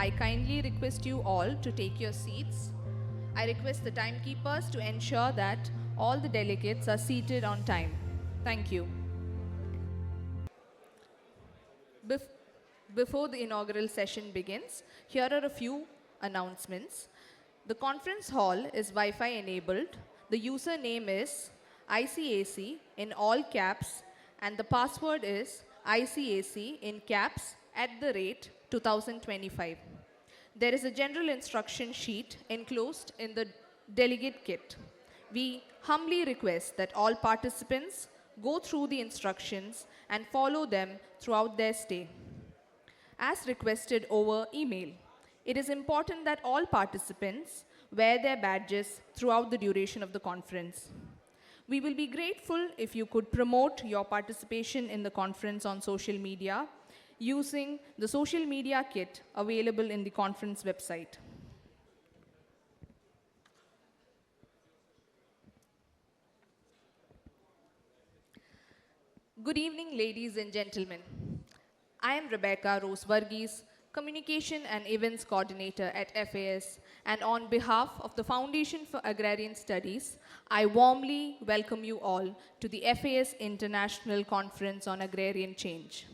I kindly request you all to take your seats. I request the timekeepers to ensure that all the delegates are seated on time. Thank you. Bef- Before the inaugural session begins, here are a few announcements. The conference hall is Wi-Fi enabled. The username is ICAC in all caps and the password is ICAC in caps @ 2025. There is a general instruction sheet enclosed in the delegate kit. We humbly request that all participants go through the instructions and follow them throughout their stay. As requested over email, it is important that all participants wear their badges throughout the duration of the conference. We will be grateful if you could promote your participation in the conference on social media using the social media kit available in the conference website. Good evening, ladies and gentlemen. I am Rebecca Rose Varghese, Communication and Events Coordinator at FAS, and on behalf of the Foundation for Agrarian Studies, I warmly welcome you all to the FAS International Conference on Agrarian Change.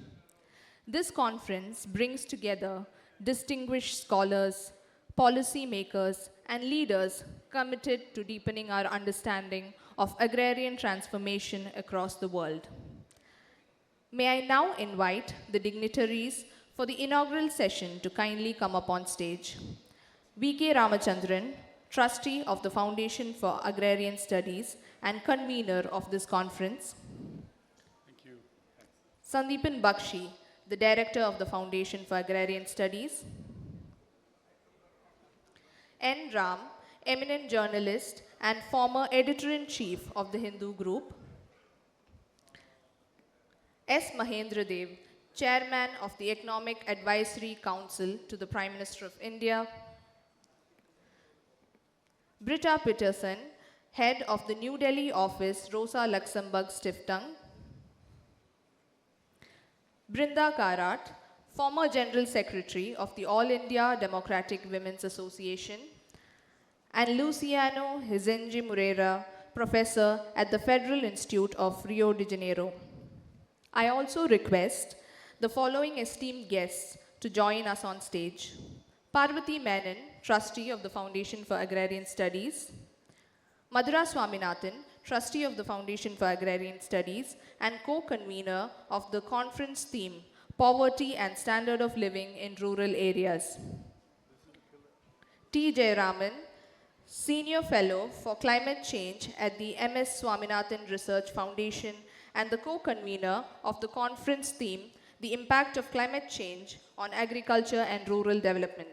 This conference brings together distinguished scholars, policymakers, and leaders committed to deepening our understanding of agrarian transformation across the world. May I now invite the dignitaries for the inaugural session to kindly come up on stage. V.K. Ramachandran, Trustee of the Foundation for Agrarian Studies and convener of this conference. Thank you. Sandeepan Bakshi, the Director of the Foundation for Agrarian Studies. N. Ram, eminent journalist and former Editor-in-Chief of the Hindu Group. S. Mahendra Dev, Chairman of the Economic Advisory Council to the Prime Minister of India. Britta Peterson, Head of the New Delhi office, Rosa Luxemburg Stiftung. Brinda Karat, former General Secretary of the All India Democratic Women's Association. And Luciano Hizenji Moreira, Professor at the Federal Institute of Rio de Janeiro. I also request the following esteemed guests to join us on stage. Parvati Menon, Trustee of the Foundation for Agrarian Studies. Madhura Swaminathan, Trustee of the Foundation for Agrarian Studies and co-convener of the conference theme, Poverty and Standard of Living in Rural Areas. T. Jayaraman, Senior Fellow for Climate Change at the M.S. Swaminathan Research Foundation and the co-convener of the conference theme, The Impact of Climate Change on Agriculture and Rural Development.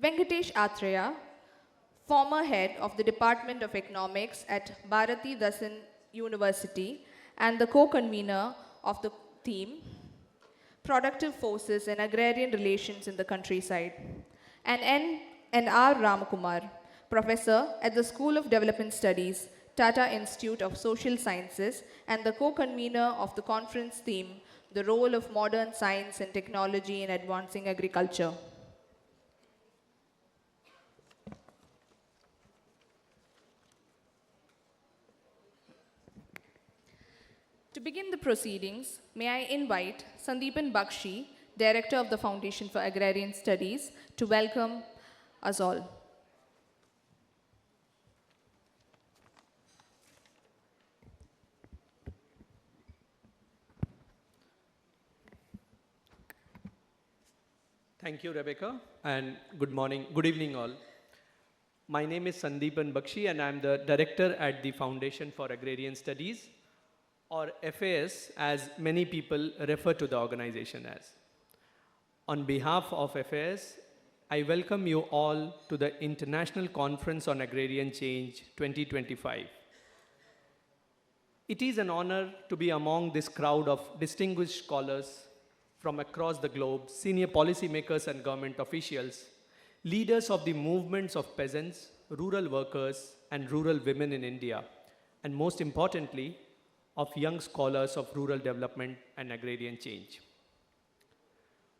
Venkatesh Atreya, former head of the Department of Economics at Bharati Dasan University and the co-convener of the theme, Productive Forces and Agrarian Relations in the Countryside. And R. Ramakumar, professor at the School of Development Studies, Tata Institute of Social Sciences, and the co-convener of the conference theme, The Role of Modern Science and Technology in Advancing Agriculture. To begin the proceedings, may I invite Sandeepan Bakshi, Director of the Foundation for Agrarian Studies, to welcome us all. Thank you, Rebecca, and good morning, good evening all. My name is Sandeepan Bakshi and I'm the Director at the Foundation for Agrarian Studies, or FAS, as many people refer to the organization as. On behalf of FAS, I welcome you all to the International Conference on Agrarian Change 2025. It is an honor to be among this crowd of distinguished scholars from across the globe, senior policymakers and government officials, leaders of the movements of peasants, rural workers, and rural women in India, and most importantly, of young scholars of rural development and agrarian change.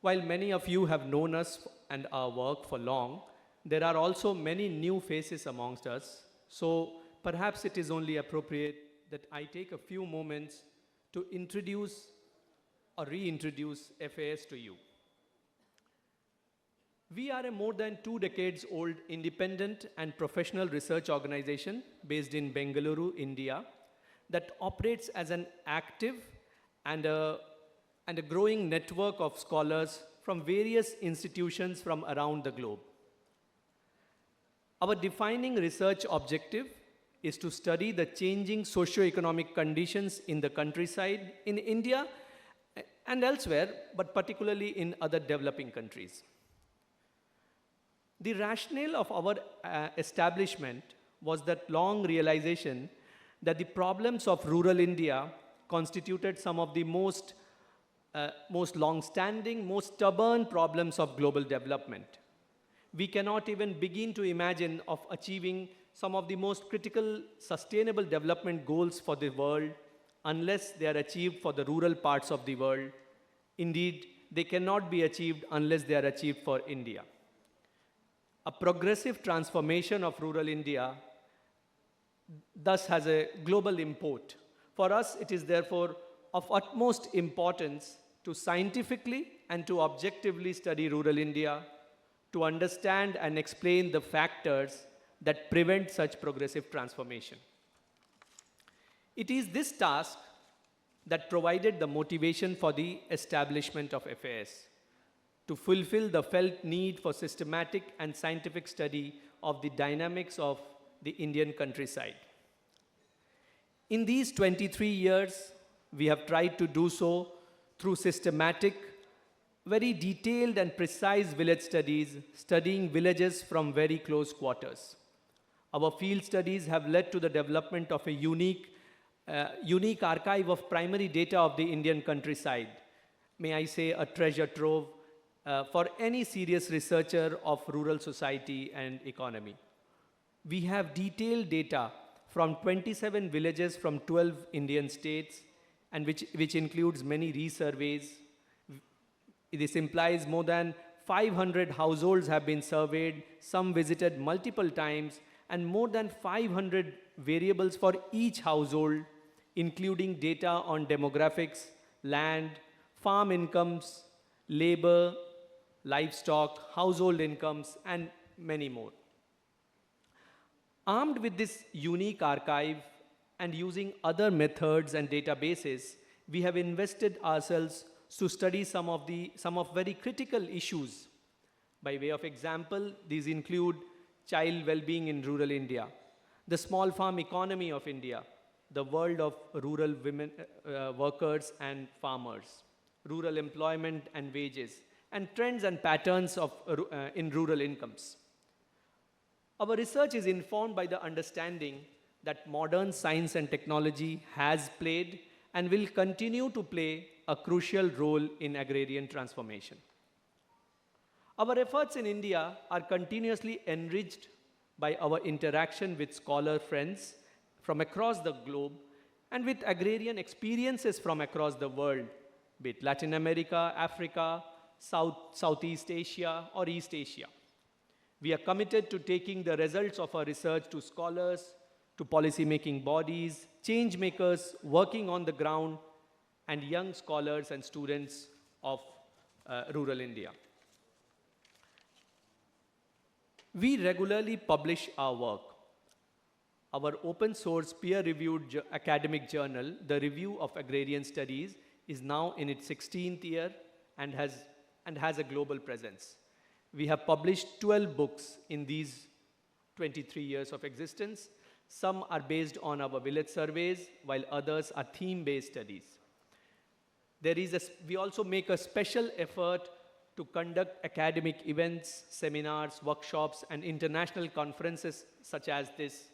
While many of you have known us and our work for long, there are also many new faces amongst us. So perhaps it is only appropriate that I take a few moments to introduce or reintroduce FAS to you. We are a more than 2 decades old independent and professional research organization based in Bengaluru, India, that operates as an active and a growing network of scholars from various institutions from around the globe. Our defining research objective is to study the changing socio-economic conditions in the countryside, in India and elsewhere, but particularly in other developing countries. The rationale of our establishment was that long realization that the problems of rural India constituted some of the most long-standing, most stubborn problems of global development. We cannot even begin to imagine of achieving some of the most critical sustainable development goals for the world unless they are achieved for the rural parts of the world. Indeed, they cannot be achieved unless they are achieved for India. A progressive transformation of rural India thus has a global import. For us, it is therefore of utmost importance to scientifically and to objectively study rural India, to understand and explain the factors that prevent such progressive transformation. It is this task that provided the motivation for the establishment of FAS, to fulfill the felt need for systematic and scientific study of the dynamics of the Indian countryside. In these 23 years, we have tried to do so through systematic, very detailed and precise village studies, studying villages from very close quarters. Our field studies have led to the development of a unique archive of primary data of the Indian countryside. May I say a treasure trove for any serious researcher of rural society and economy. We have detailed data from 27 villages from 12 Indian states, and which includes many resurveys. This implies more than 500 households have been surveyed, some visited multiple times, and more than 500 variables for each household, including data on demographics, land, farm incomes, labor, livestock, household incomes, and many more. Armed with this unique archive and using other methods and databases, we have invested ourselves to study some of very critical issues. By way of example, these include child well-being in rural India, the small farm economy of India, the world of rural women, workers and farmers, rural employment and wages, and trends and patterns in rural incomes. Our research is informed by the understanding that modern science and technology has played and will continue to play a crucial role in agrarian transformation. Our efforts in India are continuously enriched by our interaction with scholar friends from across the globe and with agrarian experiences from across the world, be it Latin America, Africa, Southeast Asia, or East Asia. We are committed to taking the results of our research to scholars, to policy-making bodies, change makers working on the ground, and young scholars and students of rural India. We regularly publish our work. Our open source peer-reviewed academic journal, the Review of Agrarian Studies, is now in its 16th year and has a global presence. We have published 12 books in these 23 years of existence. Some are based on our village surveys, while others are theme-based studies. We also make a special effort to conduct academic events, seminars, workshops, and international conferences such as this,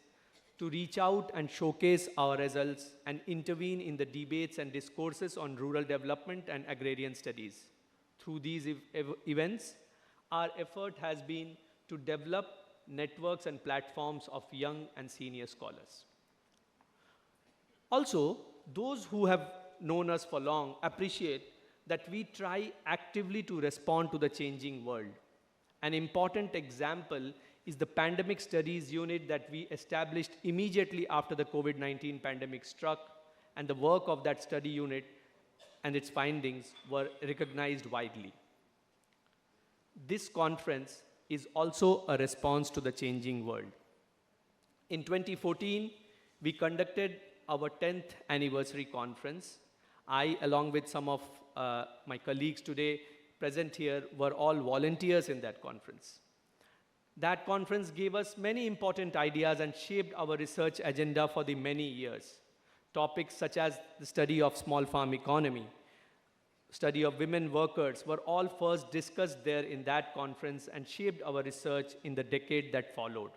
to reach out and showcase our results and intervene in the debates and discourses on rural development and agrarian studies. Through these events, our effort has been to develop networks and platforms of young and senior scholars. Also, those who have known us for long appreciate that we try actively to respond to the changing world. An important example is the pandemic studies unit that we established immediately after the COVID-19 pandemic struck, and the work of that study unit and its findings were recognized widely. This conference is also a response to the changing world. In 2014, we conducted our 10th anniversary conference. I, along with some of my colleagues today present here, were all volunteers in that conference. That conference gave us many important ideas and shaped our research agenda for the many years. Topics such as the study of small farm economy, study of women workers were all first discussed there in that conference and shaped our research in the decade that followed.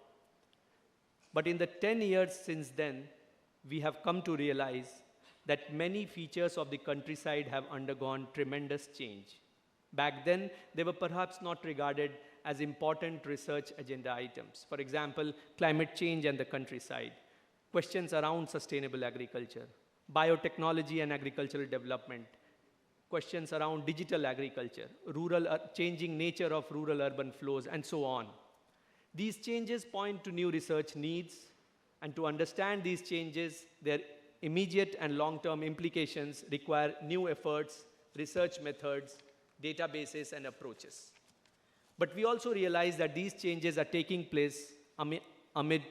But in the 10 years since then, we have come to realize that many features of the countryside have undergone tremendous change. Back then, they were perhaps not regarded as important research agenda items. For example, climate change and the countryside, questions around sustainable agriculture, biotechnology and agricultural development, questions around digital agriculture, changing nature of rural-urban flows, and so on. These changes point to new research needs, and to understand these changes, their immediate and long-term implications require new efforts, research methods, databases, and approaches. But we also realize that these changes are taking place amid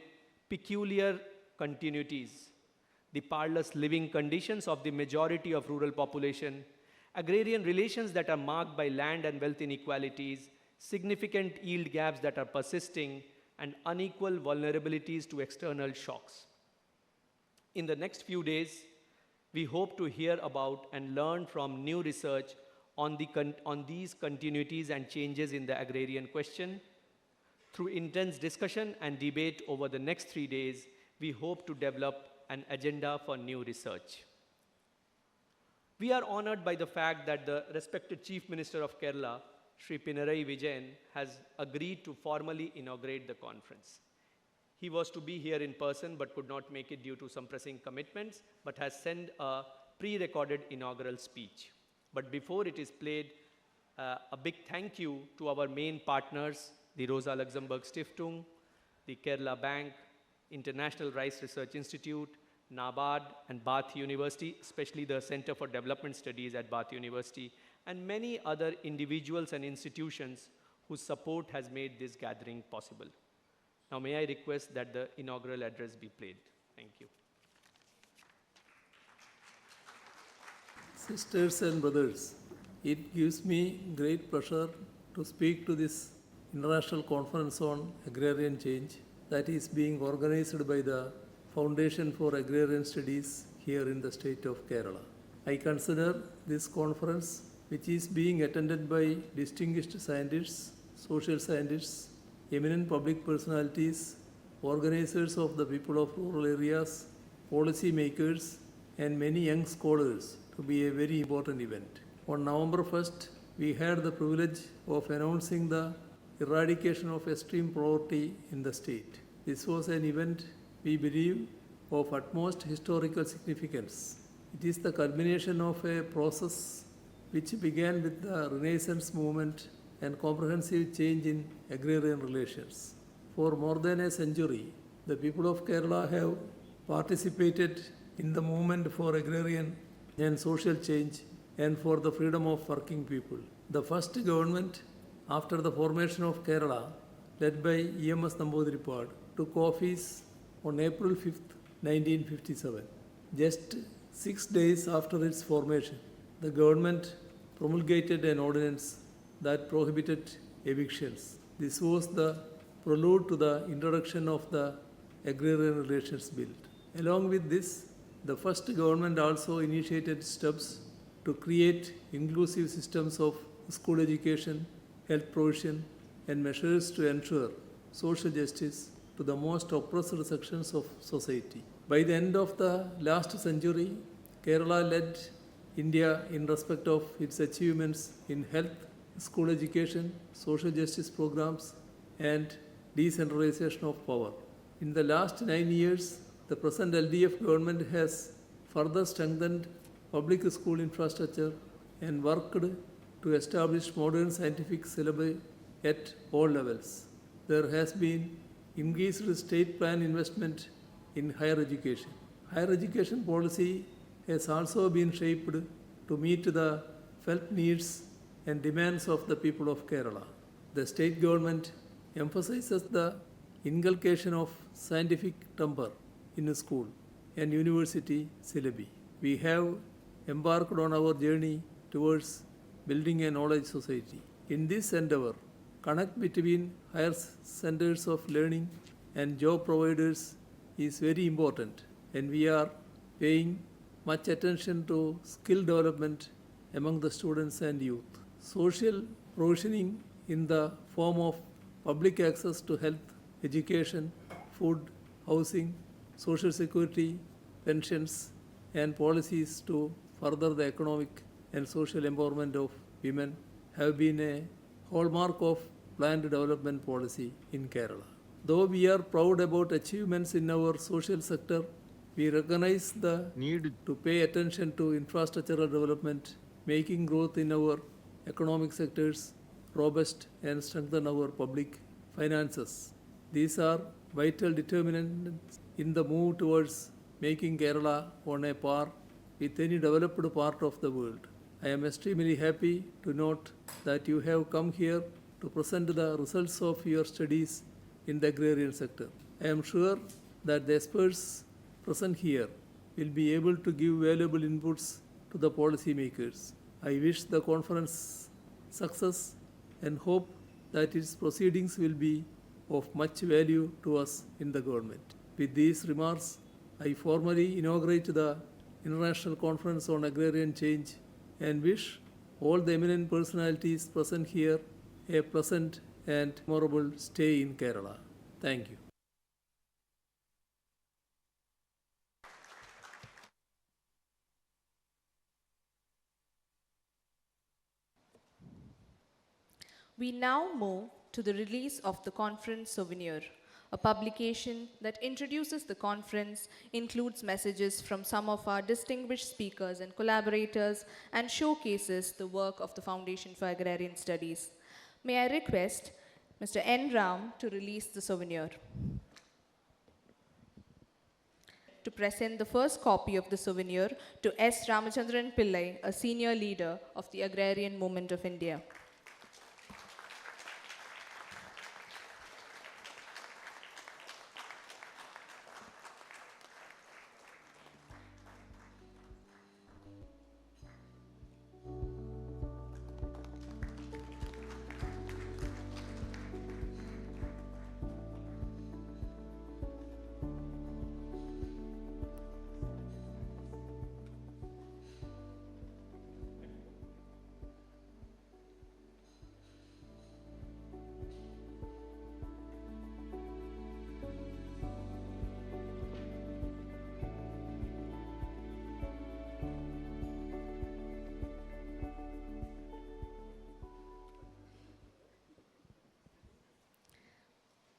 peculiar continuities, the parlous living conditions of the majority of rural population, agrarian relations that are marked by land and wealth inequalities, significant yield gaps that are persisting, and unequal vulnerabilities to external shocks. In the next few days, we hope to hear about and learn from new research on these continuities and changes in the agrarian question. Through intense discussion and debate over the next 3 days, we hope to develop an agenda for new research. We are honored by the fact that the respected Chief Minister of Kerala, Sri Pinarayi Vijayan, has agreed to formally inaugurate the conference. He was to be here in person but could not make it due to some pressing commitments, but has sent a pre-recorded inaugural speech. But before it is played, a big thank you to our main partners, the Rosa Luxemburg Stiftung, the Kerala Bank, International Rice Research Institute, NABARD, and Bath University, especially the Center for Development Studies at Bath University, and many other individuals and institutions whose support has made this gathering possible. Now may I request that the inaugural address be played. Thank you. Sisters and brothers, it gives me great pleasure to speak to this International Conference on Agrarian Change that is being organized by the Foundation for Agrarian Studies here in the state of Kerala. I consider this conference, which is being attended by distinguished scientists, social scientists, eminent public personalities, organizers of the people of rural areas, policy makers, and many young scholars, to be a very important event. On November 1st, we had the privilege of announcing the eradication of extreme poverty in the state. This was an event, we believe, of utmost historical significance. It is the culmination of a process which began with the Renaissance movement and comprehensive change in agrarian relations. For more than a century, the people of Kerala have participated in the movement for agrarian and social change and for the freedom of working people. The first government after the formation of Kerala, led by E.M.S. Namboodiripad, took office on April 5th, 1957. Just 6 days after its formation, the government promulgated an ordinance that prohibited evictions. This was the prelude to the introduction of the Agrarian Relations Bill. Along with this, the first government also initiated steps to create inclusive systems of school education, health provision, and measures to ensure social justice to the most oppressed sections of society. By the end of the last century, Kerala led India in respect of its achievements in health, school education, social justice programs, and decentralization of power. In the last 9 years, the present LDF government has further strengthened public school infrastructure, and worked to establish modern scientific syllabi at all levels. There has been increased state plan investment in higher education. Higher education policy has also been shaped to meet the felt needs and demands of the people of Kerala. The state government emphasizes the inculcation of scientific temper in school and university syllabi. We have embarked on our journey towards building a knowledge society. In this endeavor, connect between higher centers of learning and job providers is very important, and we are paying much attention to skill development among the students and youth. Social provisioning in the form of public access to health, education, food, housing, social security, pensions, and policies to further the economic and social empowerment of women have been a hallmark of planned development policy in Kerala. Though we are proud about achievements in our social sector, we recognize the need to pay attention to infrastructural development, making growth in our economic sectors robust and strengthen our public finances. These are vital determinants in the move towards making Kerala on a par with any developed part of the world. I am extremely happy to note that you have come here to present the results of your studies in the agrarian sector. I am sure that the experts present here will be able to give valuable inputs to the policymakers. I wish the conference success and hope that its proceedings will be of much value to us in the government. With these remarks, I formally inaugurate the International Conference on Agrarian Change and wish all the eminent personalities present here a pleasant and memorable stay in Kerala. Thank you. We now move to the release of the conference souvenir. A publication that introduces the conference, includes messages from some of our distinguished speakers and collaborators, and showcases the work of the Foundation for Agrarian Studies. May I request Mr. N. Ram to release the souvenir. To present the first copy of the souvenir to S. Ramachandran Pillai, a senior leader of the Agrarian Movement of India.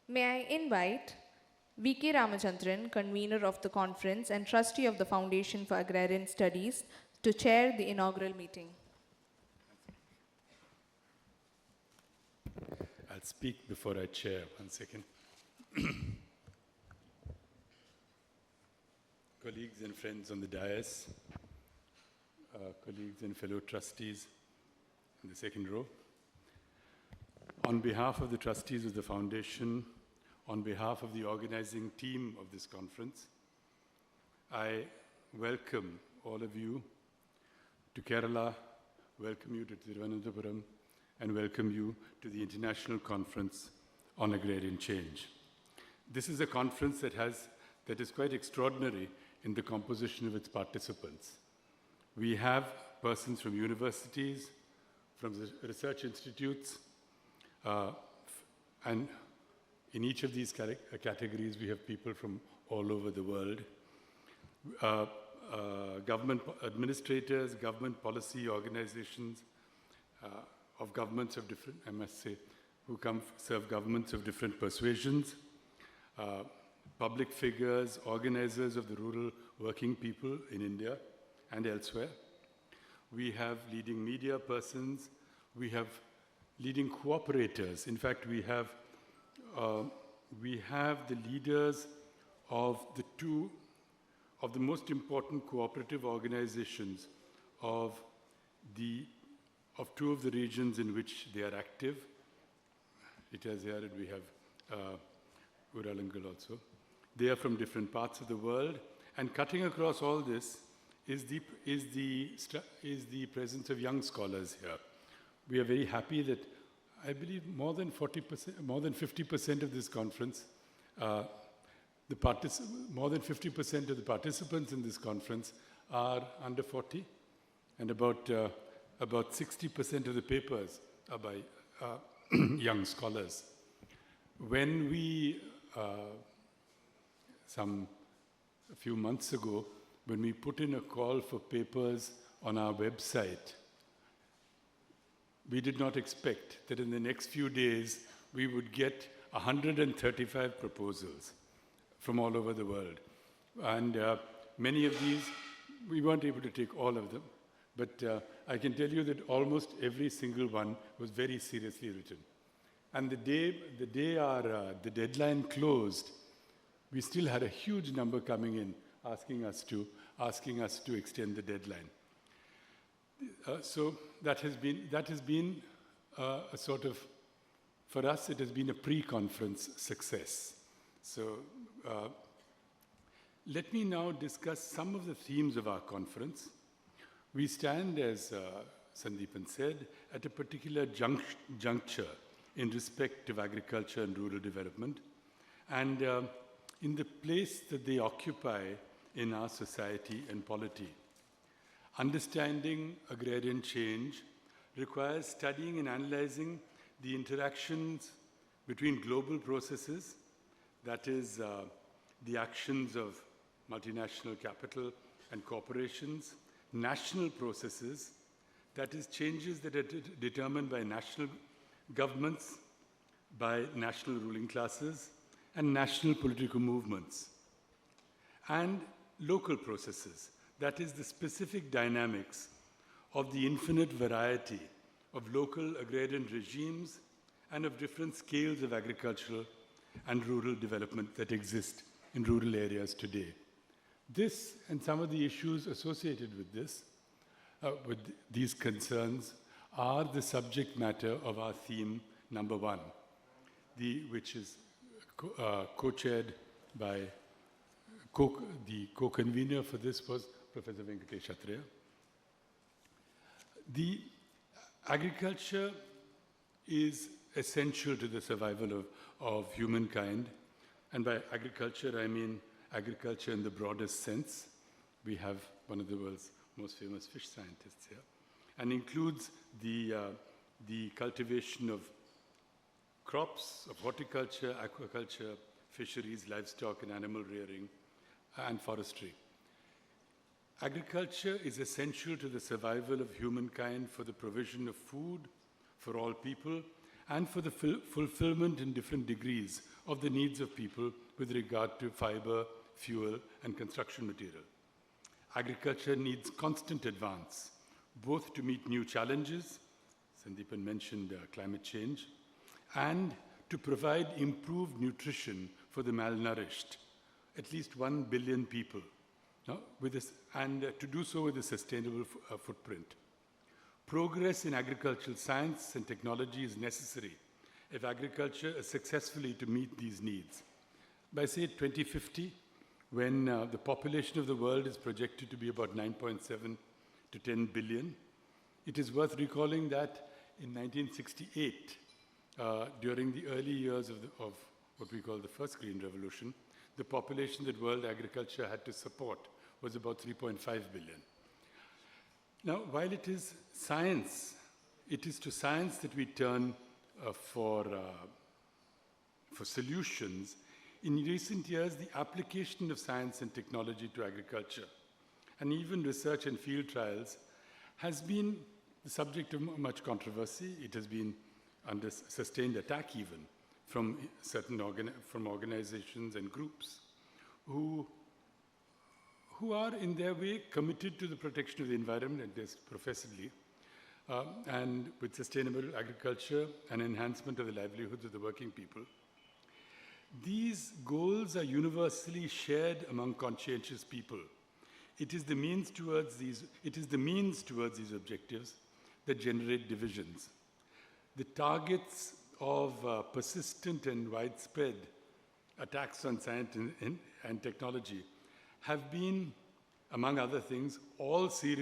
May I invite V.K. Ramachandran, convener of the conference and trustee of the Foundation for Agrarian Studies, to chair the inaugural meeting. I'll speak before I chair. 1 second. Colleagues and friends on the dais, colleagues and fellow trustees in the second row. On behalf of the trustees of the Foundation, on behalf of the organizing team of this conference, I welcome all of you to Kerala, welcome you to Thiruvananthapuram, and welcome you to the International Conference on Agrarian Change. This is a conference that is quite extraordinary in the composition of its participants. We have persons from universities, from the research institutes, and in each of these categories, we have people from all over the world. Government administrators, government policy organizations of governments of different, I must say, who serve governments of different persuasions, public figures, organizers of the rural working people in India and elsewhere. we have leading media persons, we have leading cooperators. In fact, we have the leaders of the most important cooperative organizations of two of the regions in which they are active. It has here, and we have Uralangal also. They are from different parts of the world, and cutting across all this is the presence of young scholars here. We are very happy that I believe more than 50% of this conference, more than 50% of the participants in this conference are under 40, and about 60% of the papers are by young scholars. When we, a few months ago, when we put in a call for papers on our website, we did not expect that in the next few days we would get 135 proposals from all over the world. And many of these, we weren't able to take all of them, but I can tell you that almost every single one was very seriously written. And the day the deadline closed, we still had a huge number coming in asking us to extend the deadline. So that has been a sort of, for us, it has been a pre-conference success. So let me now discuss some of the themes of our conference. We stand, as Sandeepan said, at a particular juncture in respect of agriculture and rural development, and in the place that they occupy in our society and polity. Understanding agrarian change requires studying and analyzing the interactions between global processes, that is, the actions of multinational capital and corporations, national processes, that is, changes that are determined by national governments, by national ruling classes, and national political movements, and local processes, that is, the specific dynamics of the infinite variety of local agrarian regimes and of different scales of agricultural and rural development that exist in rural areas today. This and some of the issues associated with these concerns are the subject matter of our theme number 1, which is co-chaired by the co-convener for this was Professor Venkatesh Athreya. The agriculture is essential to the survival of humankind, and by agriculture I mean agriculture in the broadest sense. We have one of the world's most famous fish scientists here, and includes the cultivation of crops, of horticulture, aquaculture, fisheries, livestock and animal rearing, and forestry. Agriculture is essential to the survival of humankind for the provision of food for all people and for the fulfillment in different degrees of the needs of people with regard to fiber, fuel, and construction material. Agriculture needs constant advance, both to meet new challenges, Sandeepan mentioned climate change, and to provide improved nutrition for the malnourished, at least 1 billion people, and to do so with a sustainable footprint. Progress in agricultural science and technology is necessary if agriculture is successfully to meet these needs. By, say, 2050, when the population of the world is projected to be about 9.7 to 10 billion, it is worth recalling that in 1968, during the early years of what we call the first Green Revolution, the population that world agriculture had to support was about 3.5 billion. Now, while it is science, it is to science that we turn for solutions. In recent years, the application of science and technology to agriculture, and even research and field trials, has been the subject of much controversy. It has been under sustained attack even from certain organizations and groups who who are in their way committed to the protection of the environment, at least professedly, and with sustainable agriculture and enhancement of the livelihoods of the working people. These goals are universally shared among conscientious people. It is the means towards these objectives that generate divisions. The targets of persistent and widespread attacks on science and technology have been, among other things, all seed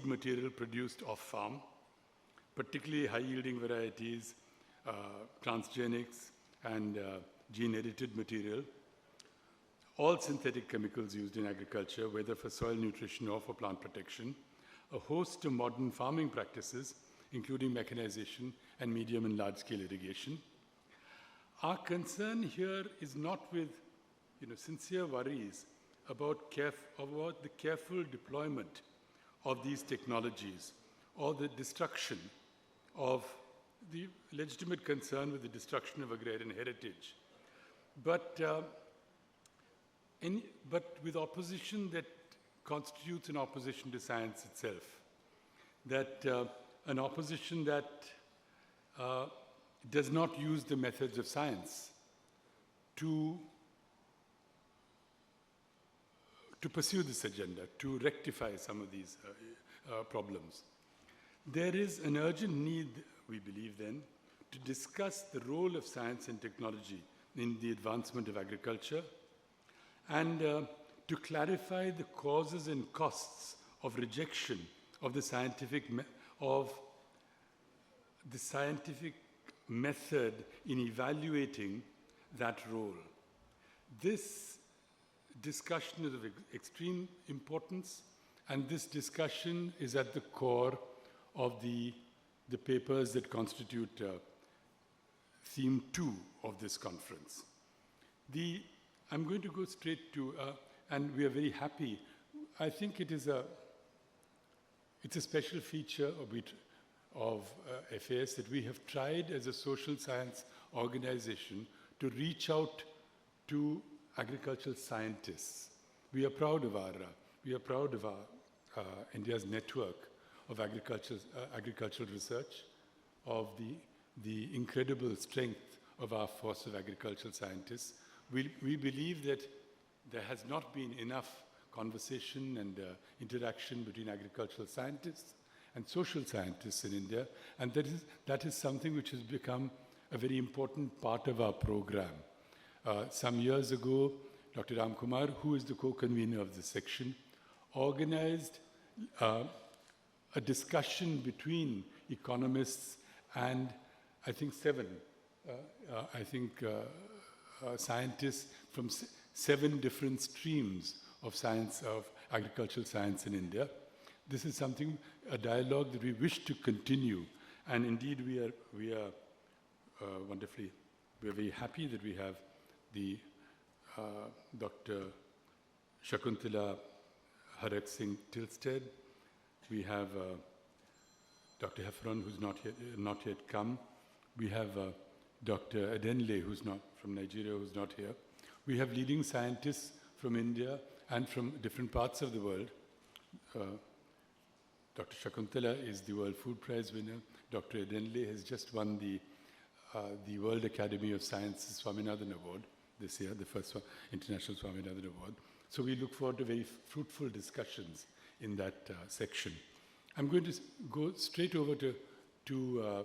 material produced off-farm, particularly high-yielding varieties, transgenics, and gene-edited material, all synthetic chemicals used in agriculture, whether for soil nutrition or for plant protection, a host of modern farming practices, including mechanization and medium and large-scale irrigation. Our concern here is not with sincere worries about the careful deployment of these technologies or the destruction of the legitimate concern with the destruction of agrarian heritage, but with opposition that constitutes an opposition to science itself, that an opposition that does not use the methods of science to pursue this agenda, to rectify some of these problems. There is an urgent need, we believe then, to discuss the role of science and technology in the advancement of agriculture and to clarify the causes and costs of rejection of the scientific method in evaluating that role. This discussion is of extreme importance, and this discussion is at the core of the papers that constitute theme 2 of this conference. I'm going to go straight to, and we are very happy. I think it's a special feature of FAS that we have tried as a social science organization to reach out to agricultural scientists. We are proud of our India's network of agricultural research, of the incredible strength of our force of agricultural scientists. We believe that there has not been enough conversation and interaction between agricultural scientists and social scientists in India, and that is something which has become a very important part of our program. Some years ago, Dr. Ram Kumar, who is the co-convener of this section, organized a discussion between economists and I think scientists from 7 different streams of science, of agricultural science in India. This is a dialogue that we wish to continue, and indeed we are very happy that we have the Dr. Shakuntala Harak Singh Tilsted. We have Dr. Heffron, who's not yet come. We have Dr. Adenle, who's not from Nigeria, who's not here. We have leading scientists from India and from different parts of the world. Dr. Shakuntala is the World Food Prize winner. Dr. Adenle has just won the World Academy of Sciences Swaminathan Award this year, the first International Swaminathan Award. So we look forward to very fruitful discussions in that section. I'm going to go straight over to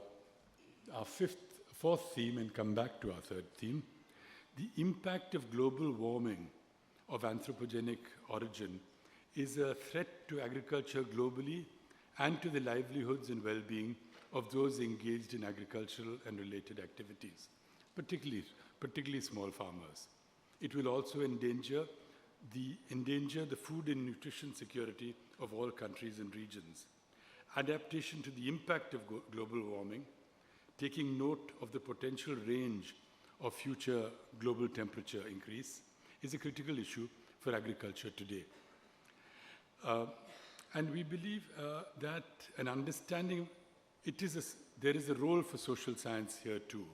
our fourth theme and come back to our third theme. The impact of global warming of anthropogenic origin is a threat to agriculture globally and to the livelihoods and well-being of those engaged in agricultural and related activities, particularly small farmers. It will also endanger the food and nutrition security of all countries and regions. Adaptation to the impact of global warming, taking note of the potential range of future global temperature increase, is a critical issue for agriculture today. And we believe that an understanding, there is a role for social science here too.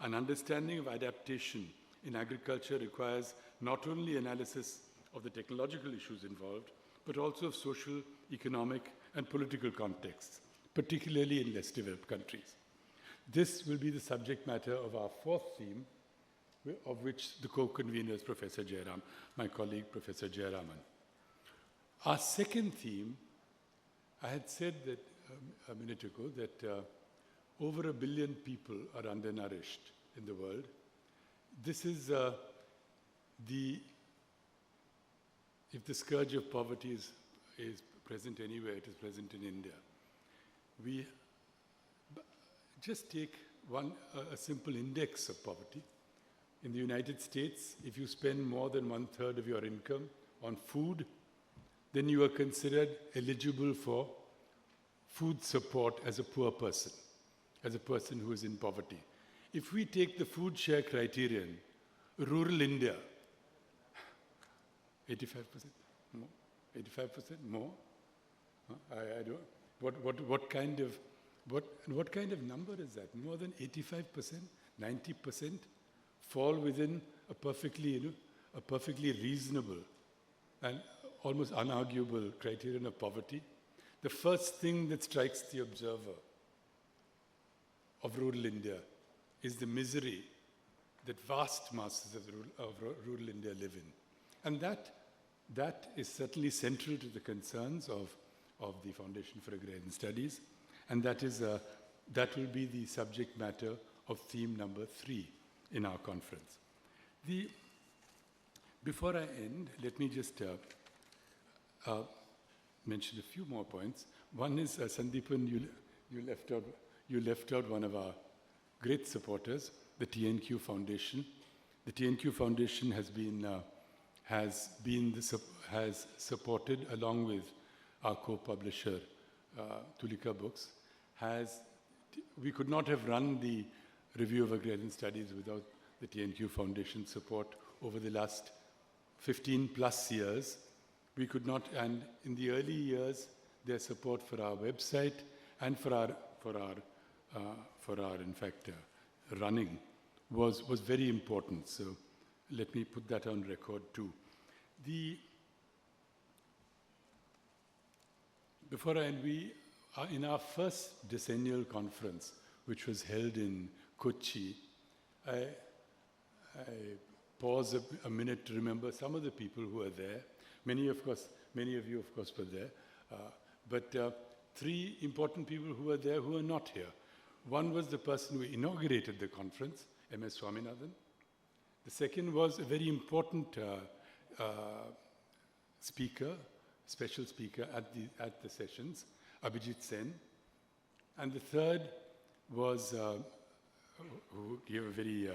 An understanding of adaptation in agriculture requires not only analysis of the technological issues involved, but also of social, economic, and political contexts, particularly in less developed countries. This will be the subject matter of our fourth theme, of which the co-convener is Professor Jairam, my colleague, Professor Jairaman. Our second theme, I had said that a minute ago that over 1 billion people are undernourished in the world. This is if the scourge of poverty is present anywhere, it is present in India. We just take a simple index of poverty. In the United States, if you spend more than 1/3 of your income on food, then you are considered eligible for food support as a poor person, as a person who is in poverty. If we take the food share criterion, rural India, 85% more, 85% more. I don't. What kind of number is that? More than 85%, 90% fall within a perfectly reasonable and almost unarguable criterion of poverty. The first thing that strikes the observer of rural India is the misery that vast masses of rural India live in. And that is certainly central to the concerns of the Foundation for Agrarian Studies, and that will be the subject matter of theme number 3 in our conference. Before I end, let me just mention a few more points. One is, Sandeepan, you left out one of our great supporters, the TNQ Foundation. The TNQ Foundation has supported, along with our co-publisher, Tulika Books. We could not have run the Review of Agrarian Studies without the TNQ Foundation support over the last 15 plus years. We could not, and in the early years, their support for our website and for our in fact, running was very important. So let me put that on record too. Before I end, we are in our first decennial conference, which was held in Kochi. I pause a minute to remember some of the people who were there. Many of you, of course, were there. But 3 important people who were there who are not here. One was the person who inaugurated the conference, M.S. Swaminathan. The second was a very important special speaker at the sessions, Abhijit Sen. And the third was, who gave a very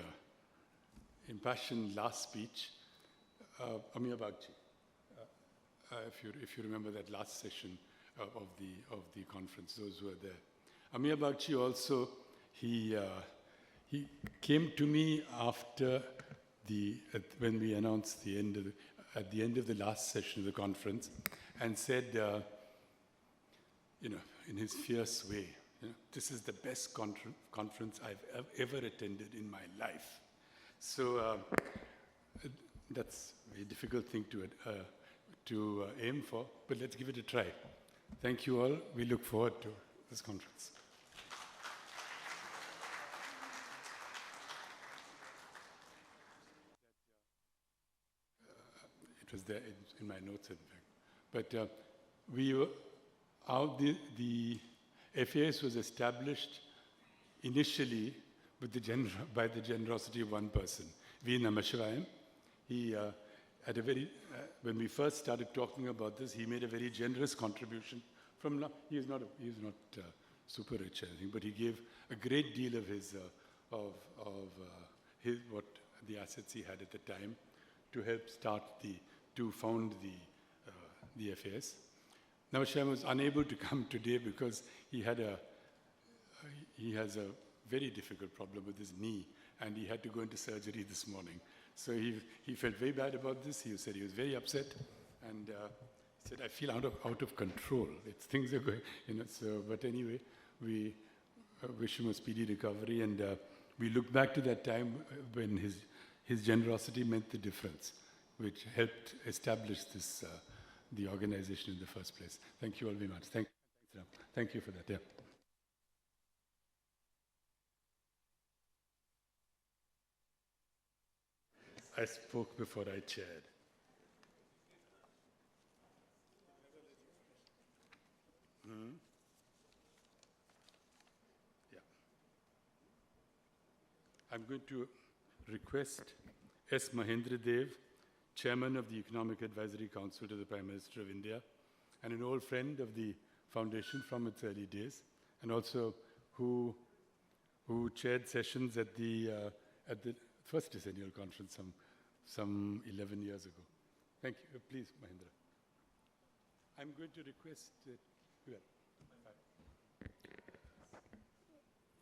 impassioned last speech, Amir Bagchi. If you remember that last session of the conference, those who were there. Amir Bagchi also, he came to me after when we announced at the end of the last session of the conference, and said, in his fierce way, this is the best conference I've ever attended in my life. So that's a very difficult thing to aim for, but let's give it a try. Thank you all. We look forward to this conference. It was there in my notes, in fact. But the FAS was established initially by the generosity of one person, V. Namashivayam. He when we first started talking about this, he made a very generous contribution. He is not super rich or anything, but he gave a great deal of what the assets he had at the time to help to found the FAS. Namashivayam was unable to come today because he has a very difficult problem with his knee, and he had to go into surgery this morning. So he felt very bad about this. He said he was very upset, and he said, I feel out of control. Things are going, So, but anyway, we wish him a speedy recovery, and we look back to that time when his generosity meant the difference. which helped establish this, the organization in the first place. Thank you all very much. Thank you for that. Yeah. I spoke before I chaired. Yeah. I'm going to request S. Mahendra Dev, Chairman of the Economic Advisory Council to the Prime Minister of India, and an old friend of the foundation from its early days, and also who chaired sessions at the first decennial conference some 11 years ago. Thank you. Please, Mahendra. I'm going to request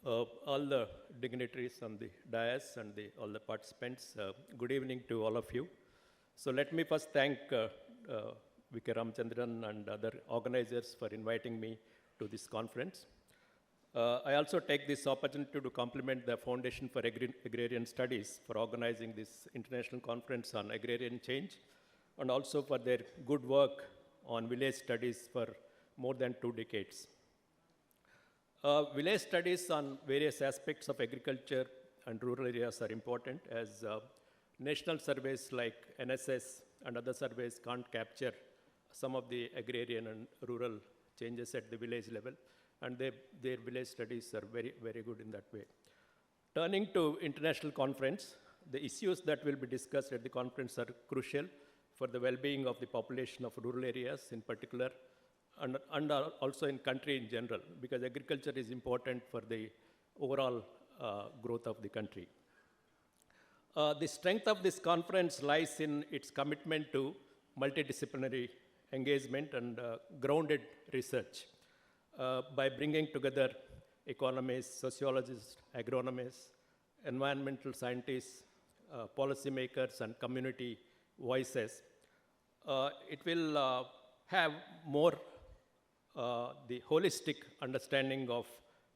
all the dignitaries on the dais and all the participants, good evening to all of you. So let me first thank V.K. Ramchandran and other organizers for inviting me to this conference. I also take this opportunity to compliment the Foundation for Agrarian Studies for organizing this international conference on agrarian change, and also for their good work on village studies for more than 2 decades. Village studies on various aspects of agriculture and rural areas are important, as national surveys like NSS and other surveys can't capture some of the agrarian and rural changes at the village level, and their village studies are very, very good in that way. Turning to international conference, the issues that will be discussed at the conference are crucial for the well-being of the population of rural areas in particular, and also in country in general, because agriculture is important for the overall growth of the country. The strength of this conference lies in its commitment to multidisciplinary engagement and grounded research by bringing together economists, sociologists, agronomists, environmental scientists, policymakers, and community voices. It will have more the holistic understanding of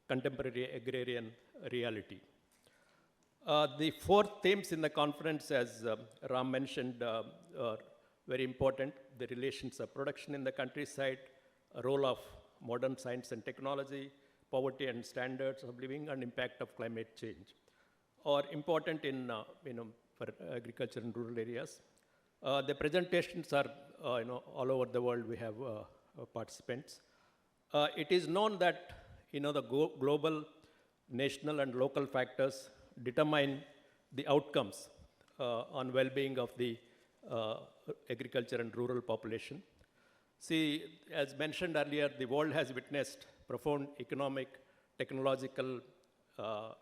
contemporary agrarian reality. The 4 themes in the conference, as Ram mentioned, are very important. The relations of production in the countryside, a role of modern science and technology, poverty and standards of living, and impact of climate change are important in, for agriculture in rural areas. The presentations are, all over the world we have participants. It is known that, the global, national, and local factors determine the outcomes on well-being of the agriculture and rural population. See, as mentioned earlier, the world has witnessed profound economic, technological,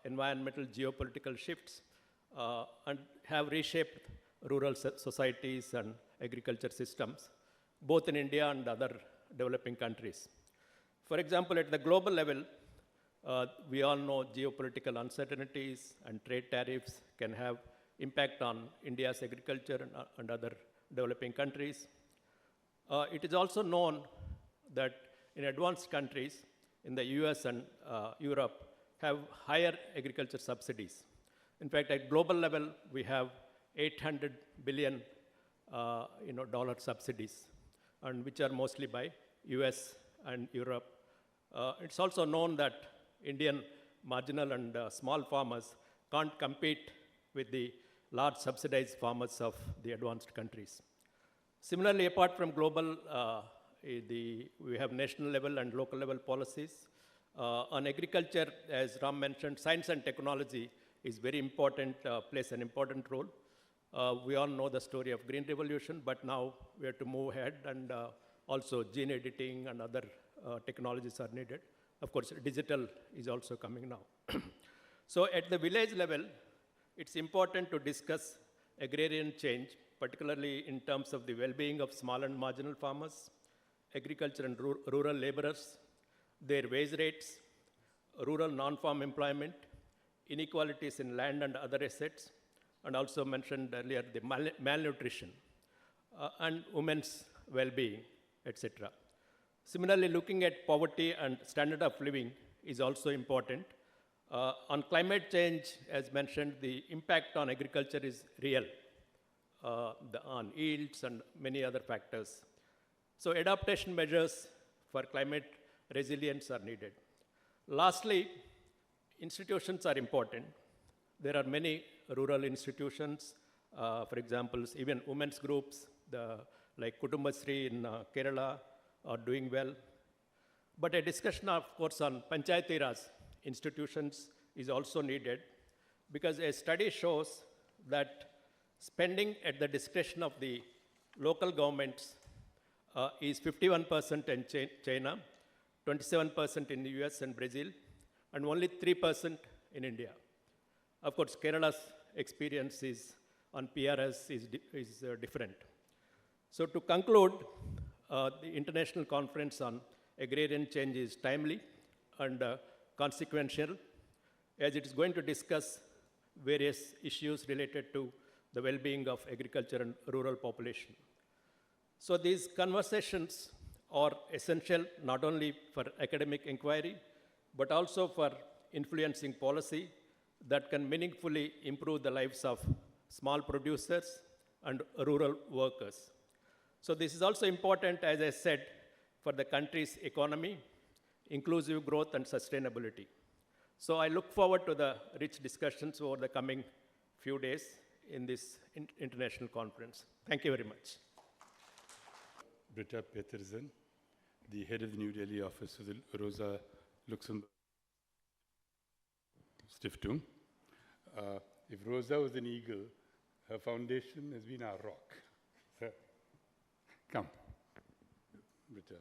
environmental, geopolitical shifts and have reshaped rural societies and agriculture systems, both in India and other developing countries. For example, at the global level, we all know geopolitical uncertainties and trade tariffs can have impact on India's agriculture and other developing countries. It is also known that in advanced countries, in the US and Europe, have higher agriculture subsidies. In fact, at global level, we have $800 billion dollar subsidies, and which are mostly by US and Europe. It's also known that Indian marginal and small farmers can't compete with the large subsidized farmers of the advanced countries. Similarly, apart from global, we have national level and local level policies. On agriculture, as Ram mentioned, science and technology is very important, plays an important role. We all know the story of Green Revolution, but now we have to move ahead, and also gene editing and other technologies are needed. Of course, digital is also coming now. So at the village level, it's important to discuss agrarian change, particularly in terms of the well-being of small and marginal farmers, agriculture and rural laborers, their wage rates, rural non-farm employment, inequalities in land and other assets, and also mentioned earlier the malnutrition, and women's well-being, etc. Similarly, looking at poverty and standard of living is also important. On climate change, as mentioned, the impact on agriculture is real. on yields and many other factors. So adaptation measures for climate resilience are needed. Lastly, institutions are important. There are many rural institutions, for example, even women's groups, like Kutumbasri in Kerala are doing well. But a discussion, of course, on Panchayati Raj institutions is also needed, because a study shows that spending at the discretion of the local governments is 51% in China, 27% in the US and Brazil, and only 3% in India. Of course, Kerala's experience is on PRS is different. So to conclude, the International Conference on Agrarian Change is timely and consequential, as it is going to discuss various issues related to the well-being of agriculture and rural population. So these conversations are essential not only for academic inquiry, but also for influencing policy that can meaningfully improve the lives of small producers and rural workers. So this is also important, as I said, for the country's economy, inclusive growth and sustainability. So I look forward to the rich discussions over the coming few days in this international conference. Thank you very much. Britta Petersen, the head of the New Delhi office of the Rosa Luxemburg Stiftung. If Rosa was an eagle, her foundation has been our rock. So, come, Britta.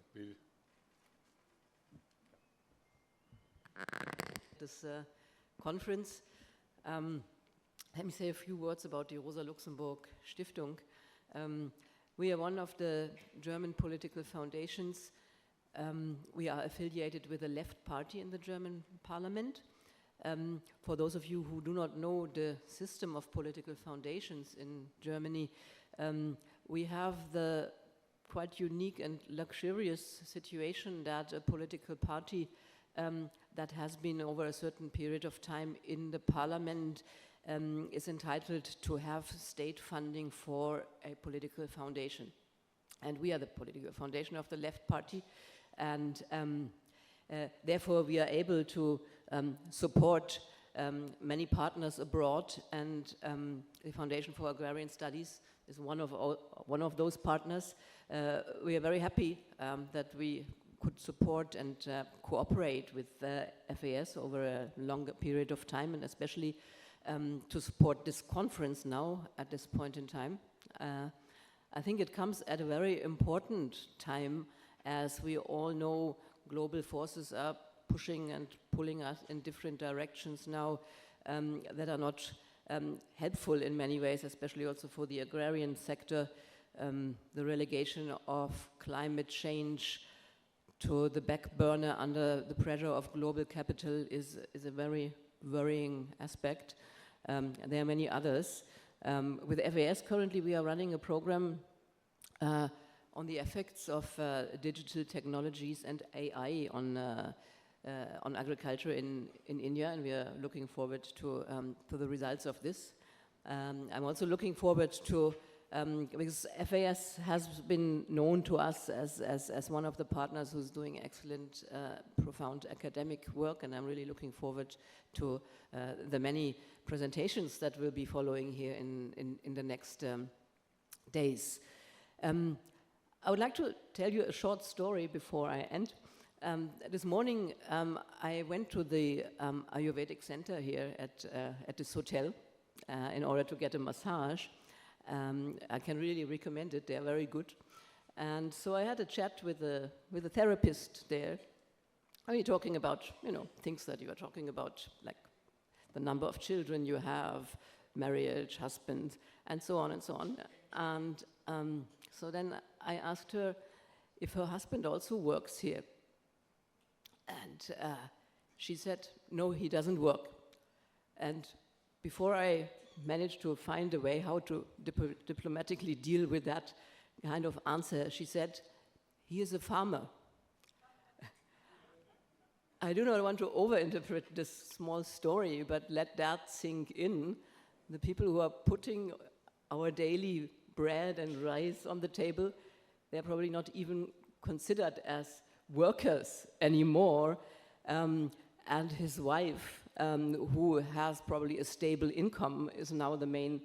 This conference. Let me say a few words about the Rosa Luxemburg Stiftung. We are one of the German political foundations. We are affiliated with the left party in the German parliament. For those of you who do not know the system of political foundations in Germany, we have the quite unique and luxurious situation that a political party that has been over a certain period of time in the parliament is entitled to have state funding for a political foundation. And we are the political foundation of the left party, and therefore we are able to support many partners abroad, and the Foundation for Agrarian Studies is one of those partners. We are very happy that we could support and cooperate with FAS over a longer period of time, and especially to support this conference now at this point in time. I think it comes at a very important time, as we all know global forces are pushing and pulling us in different directions now that are not helpful in many ways, especially also for the agrarian sector. The relegation of climate change to the back burner under the pressure of global capital is a very worrying aspect. There are many others. With FAS currently we are running a program on the effects of digital technologies and AI on agriculture in India, and we are looking forward to the results of this. I'm also looking forward to, because FAS has been known to us as one of the partners who's doing excellent, profound academic work, and I'm really looking forward to the many presentations that will be following here in the next days. I would like to tell you a short story before I end. This morning I went to the Ayurvedic center here at this hotel in order to get a massage. I can really recommend it, they're very good. And so I had a chat with a therapist there. Are you talking about, things that you are talking about, like the number of children you have, marriage, husband, and so on and so on. And so then I asked her if her husband also works here. And she said, no, he doesn't work. And before I managed to find a way how to diplomatically deal with that kind of answer, she said, he is a farmer. I do not want to overinterpret this small story, but let that sink in. The people who are putting our daily bread and rice on the table. They're probably not even considered as workers anymore. And his wife, who has probably a stable income, is now the main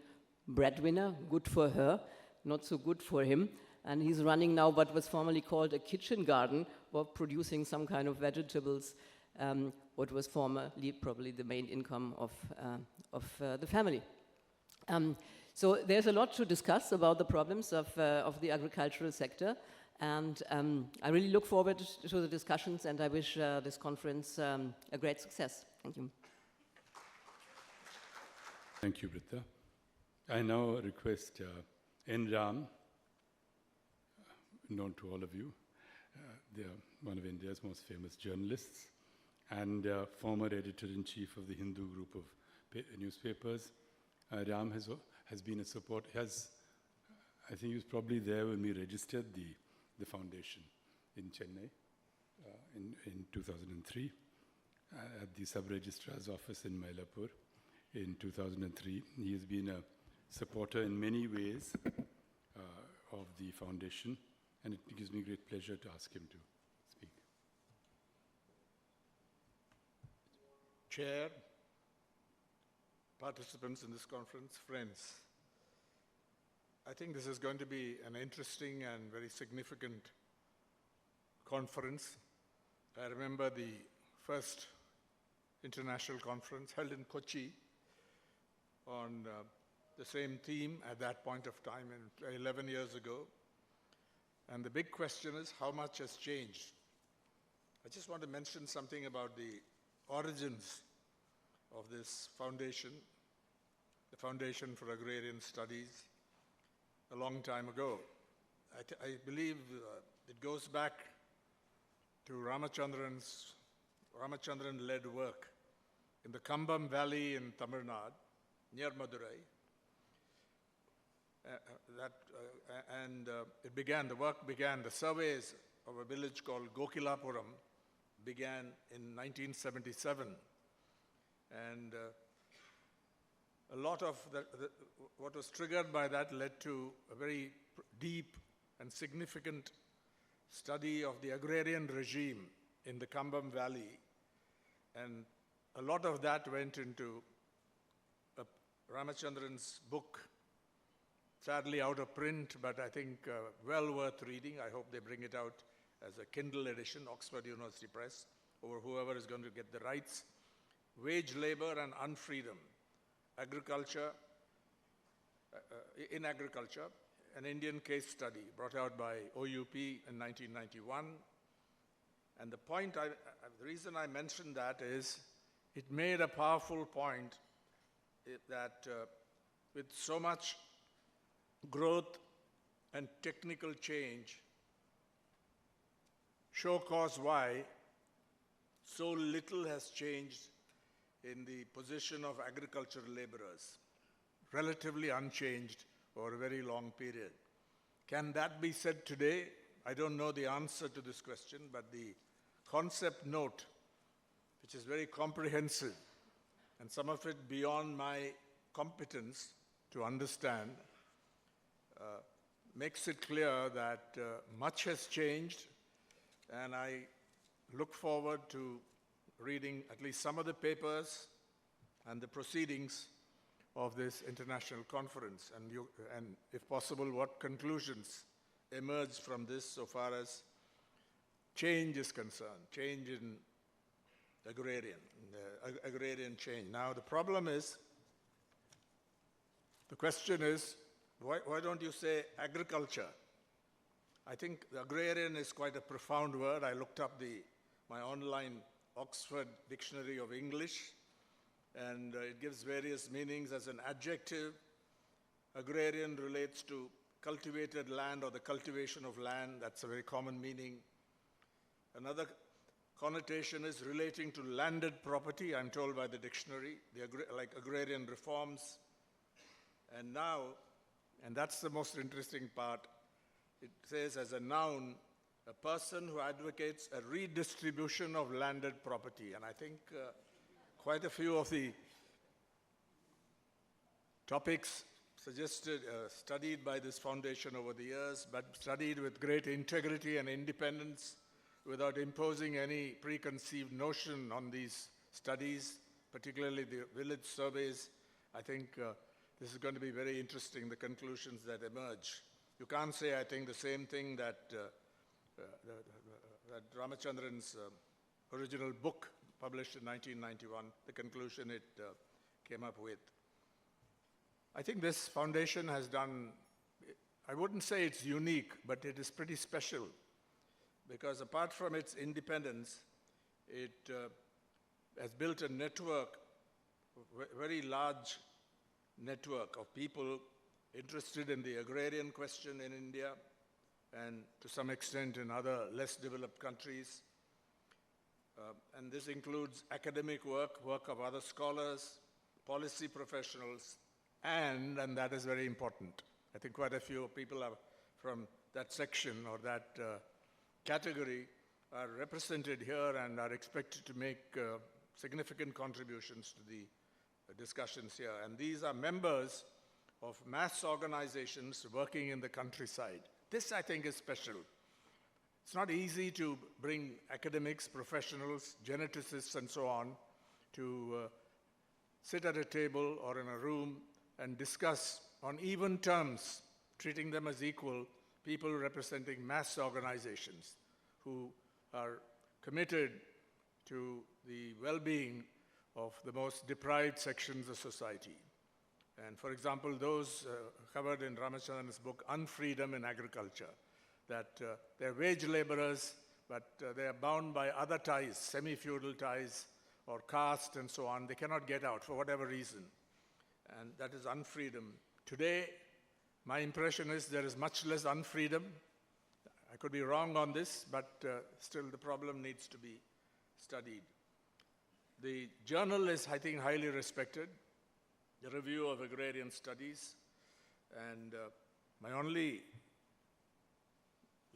breadwinner. Good for her, not so good for him. And he's running now what was formerly called a kitchen garden, or producing some kind of vegetables, what was formerly probably the main income of the family. So there's a lot to discuss about the problems of the agricultural sector, and I really look forward to the discussions, and I wish this conference a great success. Thank you. Thank you, Britta. I now request N. Ram, known to all of you. They are one of India's most famous journalists and former editor-in-chief of the Hindu group of newspapers. Ram has been a support. I think he was probably there when we registered the foundation in Chennai in 2003 at the sub-registrar's office in Mylapore in 2003. He has been a supporter in many ways of the foundation, and it gives me great pleasure to ask him to speak. Chair, participants in this conference, friends, I think this is going to be an interesting and very significant conference. I remember the first international conference held in Kochi on the same theme at that point of time, 11 years ago. And the big question is, how much has changed? I just want to mention something about the origins of this foundation, the Foundation for Agrarian Studies, a long time ago. I believe it goes back to Ramachandran-led work in the Kambam Valley in Tamil Nadu, near Madurai. The surveys of a village called Gokilapuram began in 1977. And a lot of what was triggered by that led to a very deep and significant study of the agrarian regime in the Kambam Valley. And a lot of that went into Ramachandran's book, sadly out of print, but I think well worth reading. I hope they bring it out as a Kindle edition, Oxford University Press, or whoever is going to get the rights. Wage labor and unfreedom, agriculture, in agriculture, an Indian case study brought out by OUP in 1991. And the reason I mentioned that is it made a powerful point that with so much growth and technical change, show cause why so little has changed in the position of agricultural laborers, relatively unchanged over a very long period. Can that be said today? I don't know the answer to this question, but the concept note, which is very comprehensive, and some of it beyond my competence to understand, makes it clear that much has changed, and I look forward to reading at least some of the papers and the proceedings of this international conference, and if possible, what conclusions emerge from this so far as change is concerned, change in agrarian change. Now, the problem is, the question is, why don't you say agriculture? I think the agrarian is quite a profound word. I looked up my online Oxford Dictionary of English, and it gives various meanings as an adjective. Agrarian relates to cultivated land or the cultivation of land. That's a very common meaning. Another connotation is relating to landed property, I'm told by the dictionary, like agrarian reforms. And now, and that's the most interesting part, it says as a noun, a person who advocates a redistribution of landed property. And I think quite a few of the topics studied by this foundation over the years, but studied with great integrity and independence without imposing any preconceived notion on these studies, particularly the village surveys. I think this is going to be very interesting, the conclusions that emerge. You can't say, I think, the same thing that Ramachandran's original book, published in 1991, the conclusion it came up with. I think this foundation has done, I wouldn't say it's unique, but it is pretty special, because apart from its independence, it has built a network, a very large network of people interested in the agrarian question in India and to some extent in other less developed countries. And this includes academic work, work of other scholars, policy professionals, and that is very important, I think quite a few people are from that section or that category are represented here and are expected to make significant contributions to the discussions here. And these are members of mass organizations working in the countryside. This, I think, is special. It's not easy to bring academics, professionals, geneticists, and so on to sit at a table or in a room and discuss on even terms, treating them as equal, people representing mass organizations who are committed to the well-being of the most deprived sections of society. And for example, those covered in Ramachandran's book, Unfreedom in Agriculture, that they're wage laborers, but they are bound by other ties, semi-feudal ties or caste and so on. They cannot get out for whatever reason. And that is unfreedom. Today, my impression is there is much less unfreedom. I could be wrong on this, but still the problem needs to be studied. The journal is, I think, highly respected, the Review of Agrarian Studies, and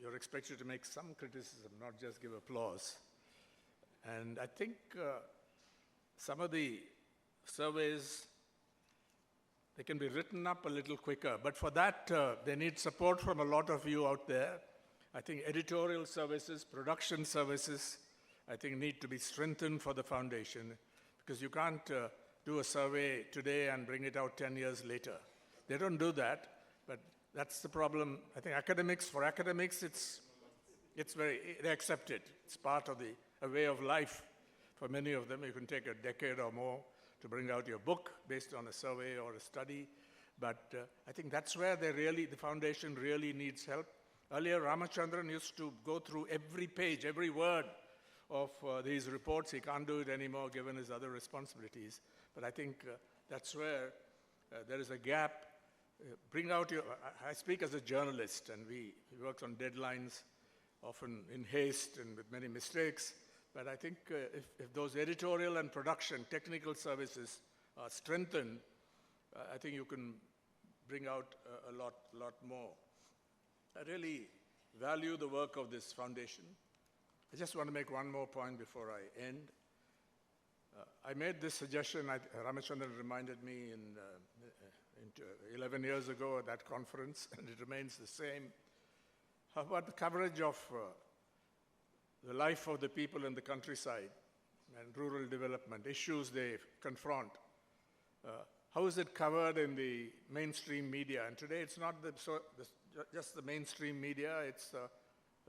you're expected to make some criticism, not just give applause. And I think some of the surveys, they can be written up a little quicker, but for that, they need support from a lot of you out there. I think editorial services, production services, I think need to be strengthened for the foundation, because you can't do a survey today and bring it out 10 years later. They don't do that, but that's the problem. I think for academics, they accept it. It's part of a way of life. For many of them, you can take a decade or more to bring out your book based on a survey or a study. But I think that's where the foundation really needs help. Earlier, Ramachandran used to go through every page, every word of these reports. He can't do it anymore given his other responsibilities. But I think that's where there is a gap. I speak as a journalist, and we work on deadlines, often in haste and with many mistakes. But I think if those editorial and production technical services are strengthened, I think you can bring out a lot more. I really value the work of this foundation. I just want to make one more point before I end. I made this suggestion, Ramachandran reminded me 11 years ago at that conference, and it remains the same. How about the coverage of the life of the people in the countryside and rural development, issues they confront? How is it covered in the mainstream media? And today it's not just the mainstream media, it's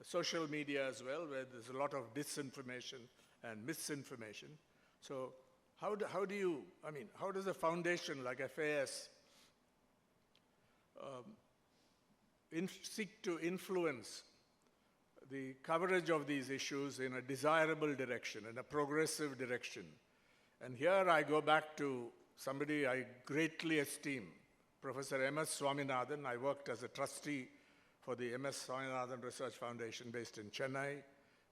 social media as well, where there's a lot of disinformation and misinformation. So how does a foundation like FAS seek to influence the coverage of these issues in a desirable direction, in a progressive direction? And here I go back to somebody I greatly esteem, Professor M.S. Swaminathan. I worked as a trustee for the M.S. Swaminathan Research Foundation based in Chennai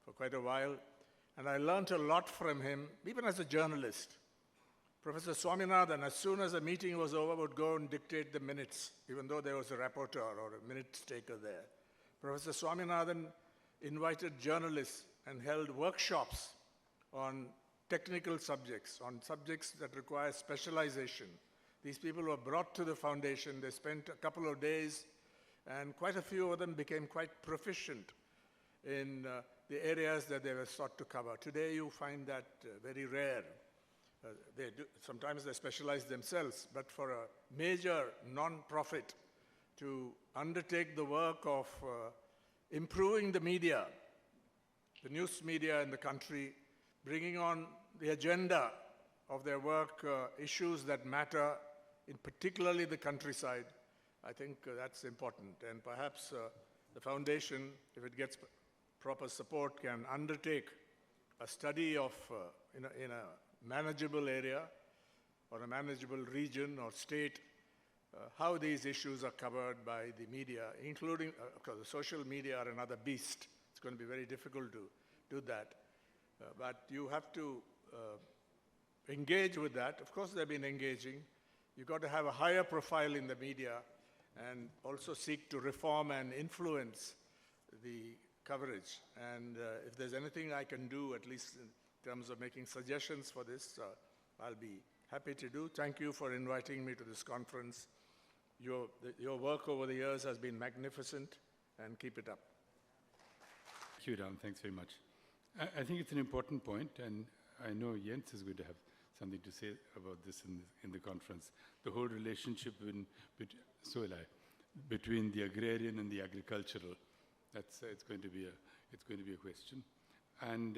for quite a while. And I learned a lot from him, even as a journalist. Professor Swaminathan, as soon as a meeting was over, would go and dictate the minutes, even though there was a rapporteur or a minute taker there. Professor Swaminathan invited journalists and held workshops on technical subjects, on subjects that require specialization. These people were brought to the foundation. They spent a couple of days, and quite a few of them became quite proficient in the areas that they were sought to cover. Today, you find that very rare. Sometimes they specialize themselves, but for a major non-profit to undertake the work of improving the media, the news media in the country, bringing on the agenda of their work issues that matter, in particularly the countryside, I think that's important. And perhaps the foundation, if it gets proper support, can undertake a study of, in a manageable area or a manageable region or state, how these issues are covered by the media, including, because the social media are another beast. It's going to be very difficult to do that. But you have to engage with that. Of course, they've been engaging. You've got to have a higher profile in the media and also seek to reform and influence the coverage. And if there's anything I can do, at least in terms of making suggestions for this, I'll be happy to do. Thank you for inviting me to this conference. Your work over the years has been magnificent, and keep it up. Thank you, Ram. Thanks very much. I think it's an important point, and I know Jens is going to have something to say about this in the conference. The whole relationship between the agrarian and the agricultural. It's going to be a question, and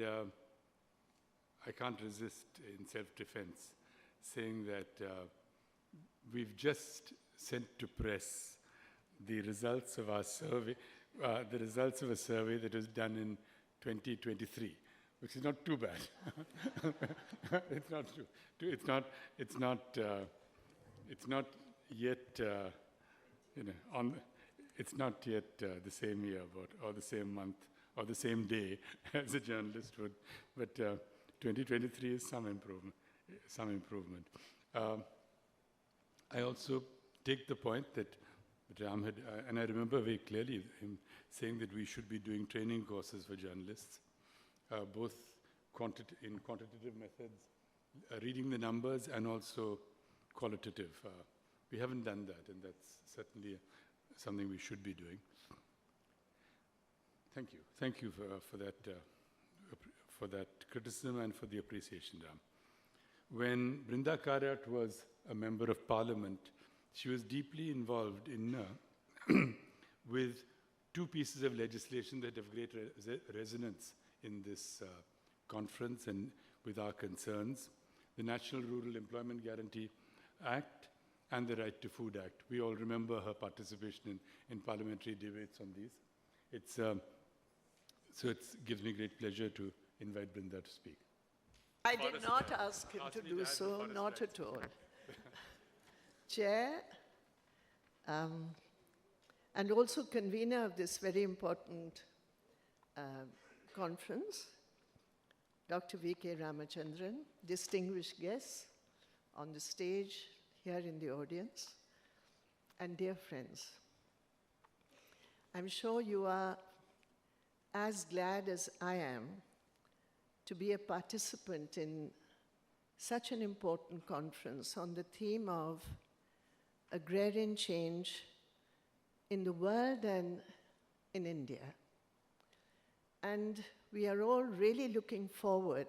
I can't resist, in self-defense, saying that we've just sent to press the results of our survey, the results of a survey that was done in 2023, which is not too bad. It's not too. It's not yet. It's not yet the same year, or the same month, or the same day as a journalist would. But 2023 is some improvement. I also take the point that Ram had, and I remember very clearly him saying that we should be doing training courses for journalists, both in quantitative methods, reading the numbers, and also qualitative. We haven't done that, and that's certainly something we should be doing. Thank you. Thank you for that criticism and for the appreciation, Ram. When Brinda Karat was a member of Parliament, she was deeply involved in with two pieces of legislation that have great resonance in this conference and with our concerns: the National Rural Employment Guarantee Act and the Right to Food Act. We all remember her participation in parliamentary debates on these. So it gives me great pleasure to invite Brinda to speak. I did not ask him to do so, not at all. Chair, and also convener of this very important conference, Dr. V.K. Ramachandran, distinguished guests on the stage, here in the audience, and dear friends. I'm sure you are as glad as I am to be a participant in such an important conference on the theme of agrarian change in the world and in India. And we are all really looking forward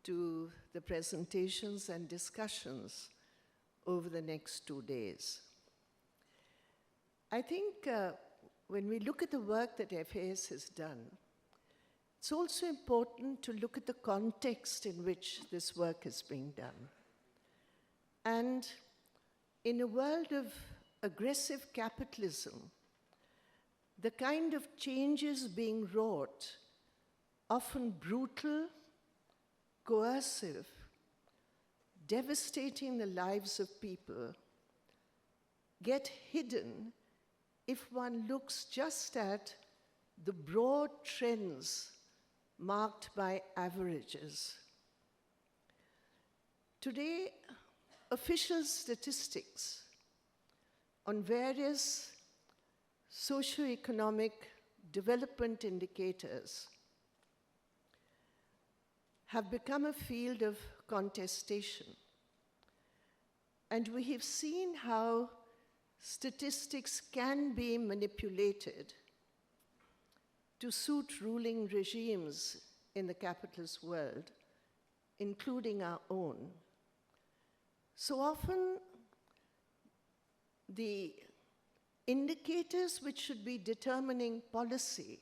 to the presentations and discussions over the next 2 days. I think when we look at the work that FAS has done, it's also important to look at the context in which this work is being done. And in a world of aggressive capitalism, the kind of changes being wrought, often brutal, coercive, devastating the lives of people, get hidden if one looks just at the broad trends marked by averages. Today, official statistics on various socioeconomic development indicators have become a field of contestation. And we have seen how statistics can be manipulated to suit ruling regimes in the capitalist world, including our own. So often, the indicators which should be determining policy,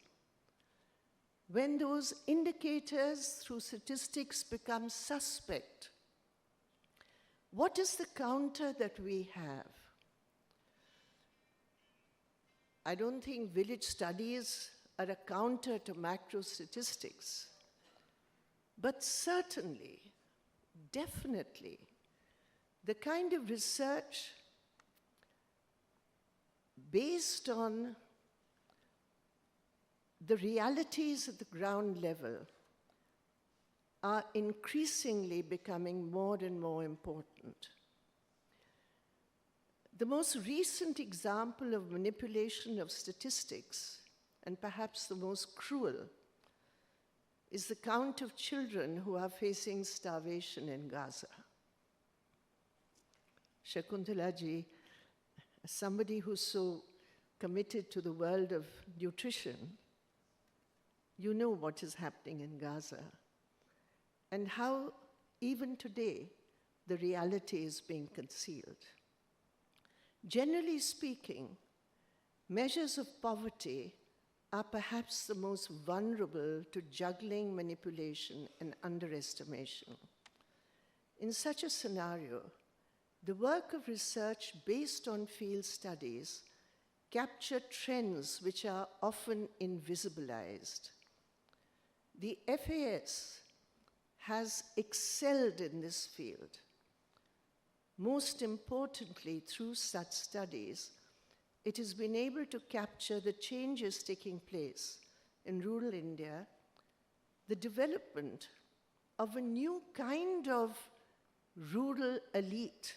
when those indicators through statistics become suspect, what is the counter that we have? I don't think village studies are a counter to macro statistics, but certainly, definitely, the kind of research based on the realities at the ground level are increasingly becoming more and more important. The most recent example of manipulation of statistics, and perhaps the most cruel, is the count of children who are facing starvation in Gaza. Shakuntala ji, as somebody who's so committed to the world of nutrition, you know what is happening in Gaza and how even today the reality is being concealed. Generally speaking, measures of poverty are perhaps the most vulnerable to juggling, manipulation, and underestimation. In such a scenario, the work of research based on field studies capture trends which are often invisibilized. The FAS has excelled in this field. Most importantly, through such studies, it has been able to capture the changes taking place in rural India, the development of a new kind of rural elite,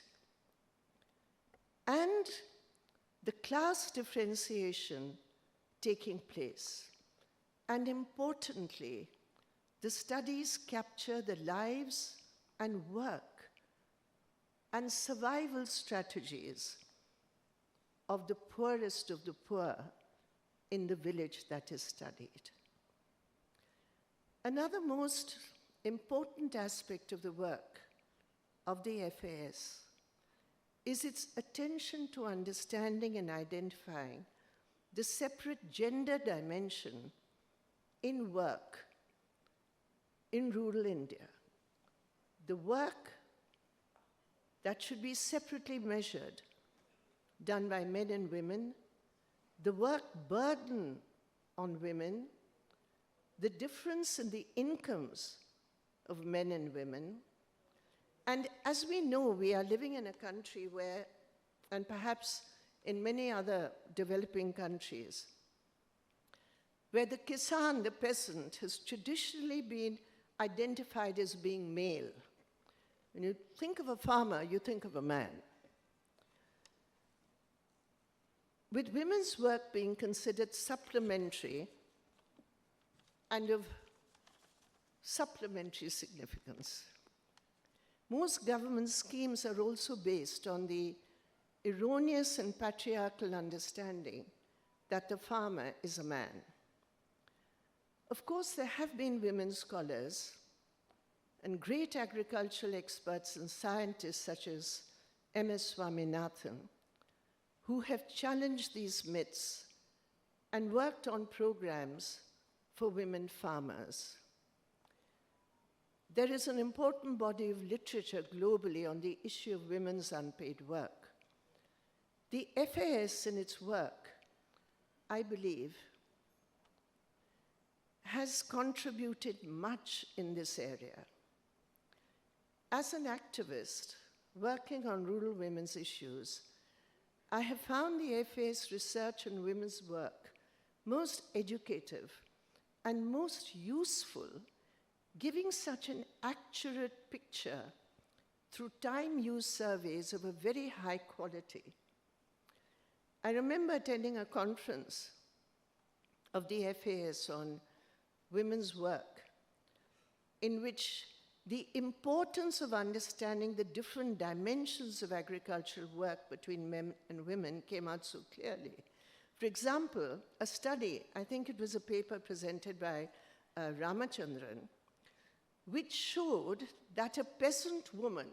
and the class differentiation taking place. And importantly, the studies capture the lives and work and survival strategies of the poorest of the poor in the village that is studied. Another most important aspect of the work of the FAS is its attention to understanding and identifying the separate gender dimension in work in rural India. The work that should be separately measured, done by men and women, the work burden on women, the difference in the incomes of men and women. And as we know, we are living in a country where, and perhaps in many other developing countries, where the kisan, the peasant, has traditionally been identified as being male. When you think of a farmer, you think of a man. With women's work being considered supplementary and of supplementary significance, most government schemes are also based on the erroneous and patriarchal understanding that the farmer is a man. Of course, there have been women scholars and great agricultural experts and scientists such as M.S. Swaminathan, who have challenged these myths and worked on programs for women farmers. There is an important body of literature globally on the issue of women's unpaid work. The FAS in its work, I believe, has contributed much in this area. As an activist working on rural women's issues, I have found the FA's research on women's work most educative and most useful, giving such an accurate picture through time-use surveys of a very high quality. I remember attending a conference of the FAS on women's work, in which the importance of understanding the different dimensions of agricultural work between men and women came out so clearly. For example, a study, I think it was a paper presented by Ramachandran, which showed that a peasant woman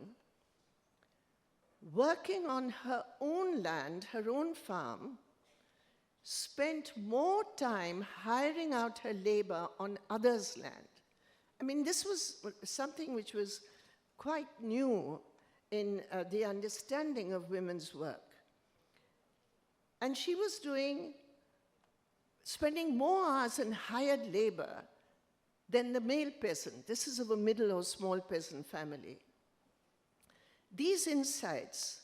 working on her own land, her own farm, spent more time hiring out her labor on others' land. I mean, this was something which was quite new in the understanding of women's work. And she was spending more hours in hired labor than the male peasant. This is of a middle or small peasant family. These insights,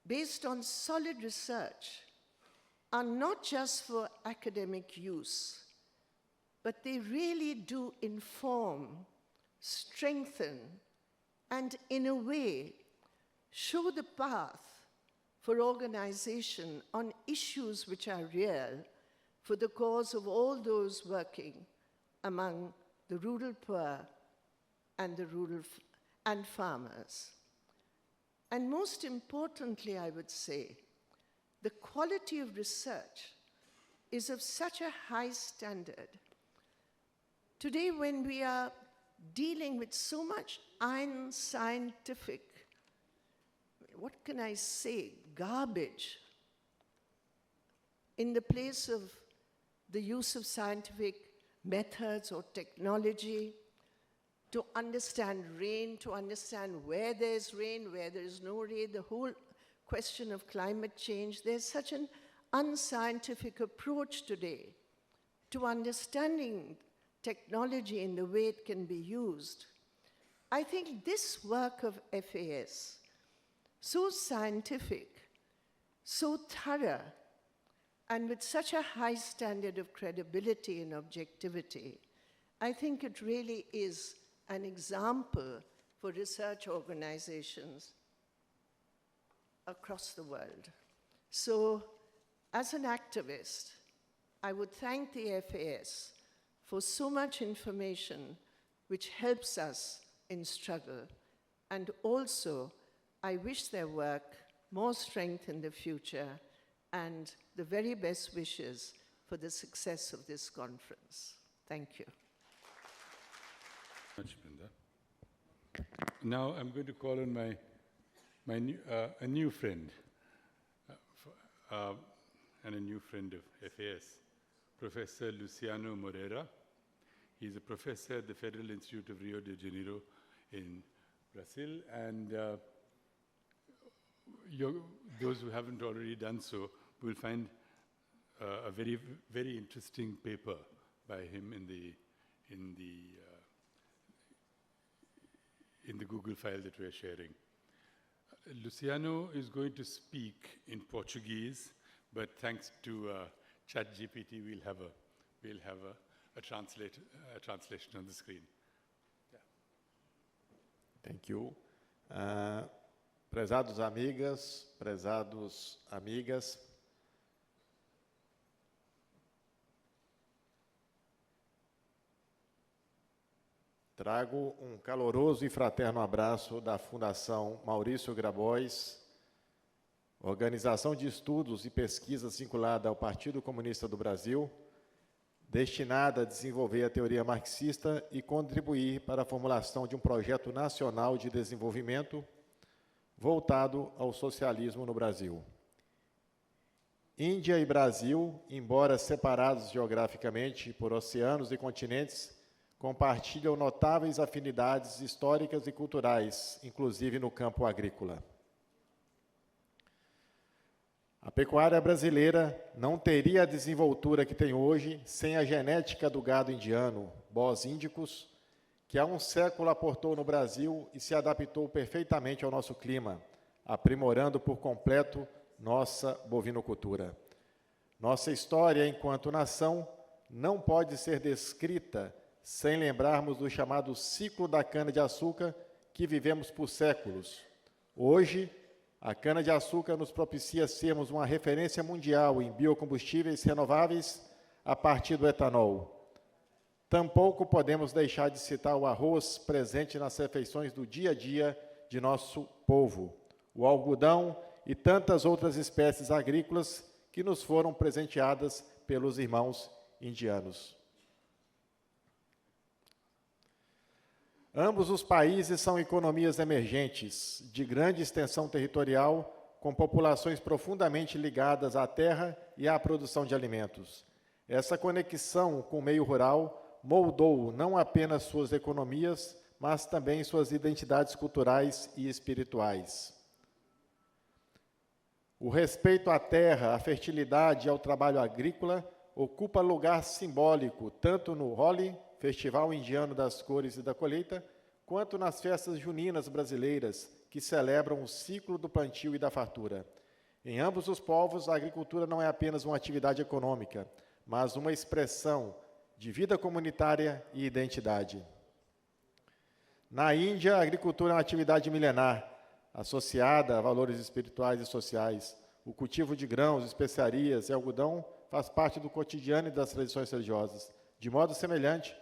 based on solid research, are not just for academic use, but they really do inform, strengthen, and in a way, show the path for organization on issues which are real for the cause of all those working among the rural poor and and farmers. And most importantly, I would say, the quality of research is of such a high standard. Today, when we are dealing with so much unscientific, what can I say, garbage, in the place of the use of scientific methods or technology to understand rain, to understand where there's rain, where there is no rain, the whole question of climate change. There's such an unscientific approach today to understanding technology in the way it can be used. I think this work of FAS, so scientific, so thorough, and with such a high standard of credibility and objectivity, I think it really is an example for research organizations across the world. So, as an activist, I would thank the FAS for so much information which helps us in struggle, and also I wish their work more strength in the future and the very best wishes for the success of this conference. Thank you. Much, Brinda. Now I'm going to call on a new friend, and a new friend of FAS, Professor Luciano Moreira. He's a professor at the Federal Institute of Rio de Janeiro in Brazil, and those who haven't already done so will find a very, very interesting paper by him in the Google file that we're sharing. Luciano is going to speak in Portuguese, but thanks to ChatGPT, we'll have a translation on the screen. Yeah. Thank you. Prezados amigas, prezados amigas, trago caloroso e fraterno abraço da Fundação Maurício Grabois, organização de estudos e pesquisas vinculada ao Partido Comunista do Brasil, destinada a desenvolver a teoria marxista e contribuir para a formulação de um projeto nacional de desenvolvimento voltado ao socialismo no Brasil. Índia e Brasil, embora separados geograficamente por oceanos e continentes, compartilham notáveis afinidades históricas e culturais, inclusive no campo agrícola. A pecuária brasileira não teria a desenvoltura que tem hoje sem a genética do gado indiano, bós índicos, que há um século aportou no Brasil e se adaptou perfeitamente ao nosso clima, aprimorando por completo nossa bovinocultura. Nossa história enquanto nação não pode ser descrita sem lembrarmos do chamado ciclo da cana-de-açúcar que vivemos por séculos. Hoje, a cana-de-açúcar nos propicia sermos uma referência mundial em biocombustíveis renováveis a partir do etanol. Tampouco podemos deixar de citar o arroz presente nas refeições do dia a dia de nosso povo, o algodão e tantas outras espécies agrícolas que nos foram presenteadas pelos irmãos indianos. Ambos os países são economias emergentes, de grande extensão territorial, com populações profundamente ligadas à terra e à produção de alimentos. Essa conexão com o meio rural moldou não apenas suas economias, mas também suas identidades culturais e espirituais. O respeito à terra, à fertilidade e ao trabalho agrícola ocupa lugar simbólico tanto no Holi, Festival Indiano das Cores e da Colheita, quanto nas festas juninas brasileiras, que celebram o ciclo do plantio e da fartura. Em ambos os povos, a agricultura não é apenas uma atividade econômica, mas uma expressão de vida comunitária e identidade. Na Índia, a agricultura é uma atividade milenar, associada a valores espirituais e sociais. O cultivo de grãos, especiarias e algodão faz parte do cotidiano e das tradições religiosas. De modo semelhante,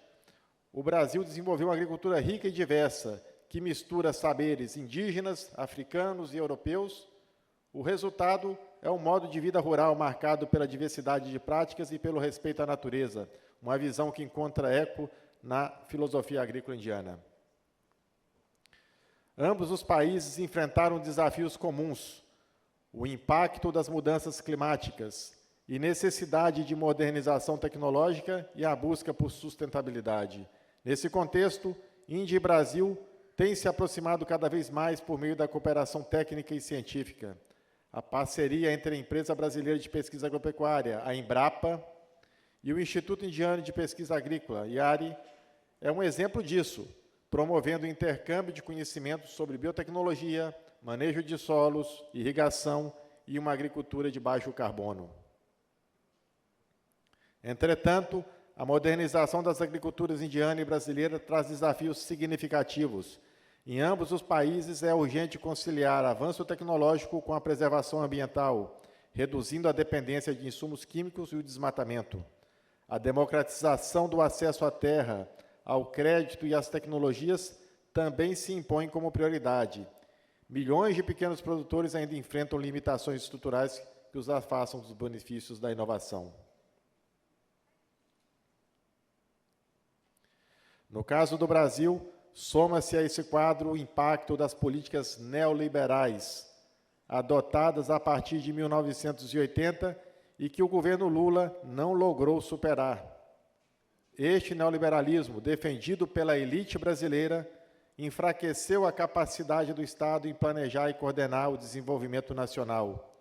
o Brasil desenvolveu uma agricultura rica e diversa, que mistura saberes indígenas, africanos e europeus. O resultado é um modo de vida rural marcado pela diversidade de práticas e pelo respeito à natureza, uma visão que encontra eco na filosofia agrícola indiana. Ambos os países enfrentaram desafios comuns, o impacto das mudanças climáticas e necessidade de modernização tecnológica e a busca por sustentabilidade. Nesse contexto, Índia e Brasil têm se aproximado cada vez mais por meio da cooperação técnica e científica. A parceria entre a Empresa Brasileira de Pesquisa Agropecuária, a Embrapa, e o Instituto Indiano de Pesquisa Agrícola, IARI, é um exemplo disso, promovendo o intercâmbio de conhecimentos sobre biotecnologia, manejo de solos, irrigação e uma agricultura de baixo carbono. Entretanto, a modernização das agriculturas indiana e brasileira traz desafios significativos. Em ambos os países é urgente conciliar avanço tecnológico com a preservação ambiental, reduzindo a dependência de insumos químicos e o desmatamento. A democratização do acesso à terra, ao crédito e às tecnologias também se impõe como prioridade. Milhões de pequenos produtores ainda enfrentam limitações estruturais que os afastam dos benefícios da inovação. No caso do Brasil, soma-se a esse quadro o impacto das políticas neoliberais, adotadas a partir de 1980 e que o governo Lula não logrou superar. Este neoliberalismo, defendido pela elite brasileira, enfraqueceu a capacidade do Estado em planejar e coordenar o desenvolvimento nacional.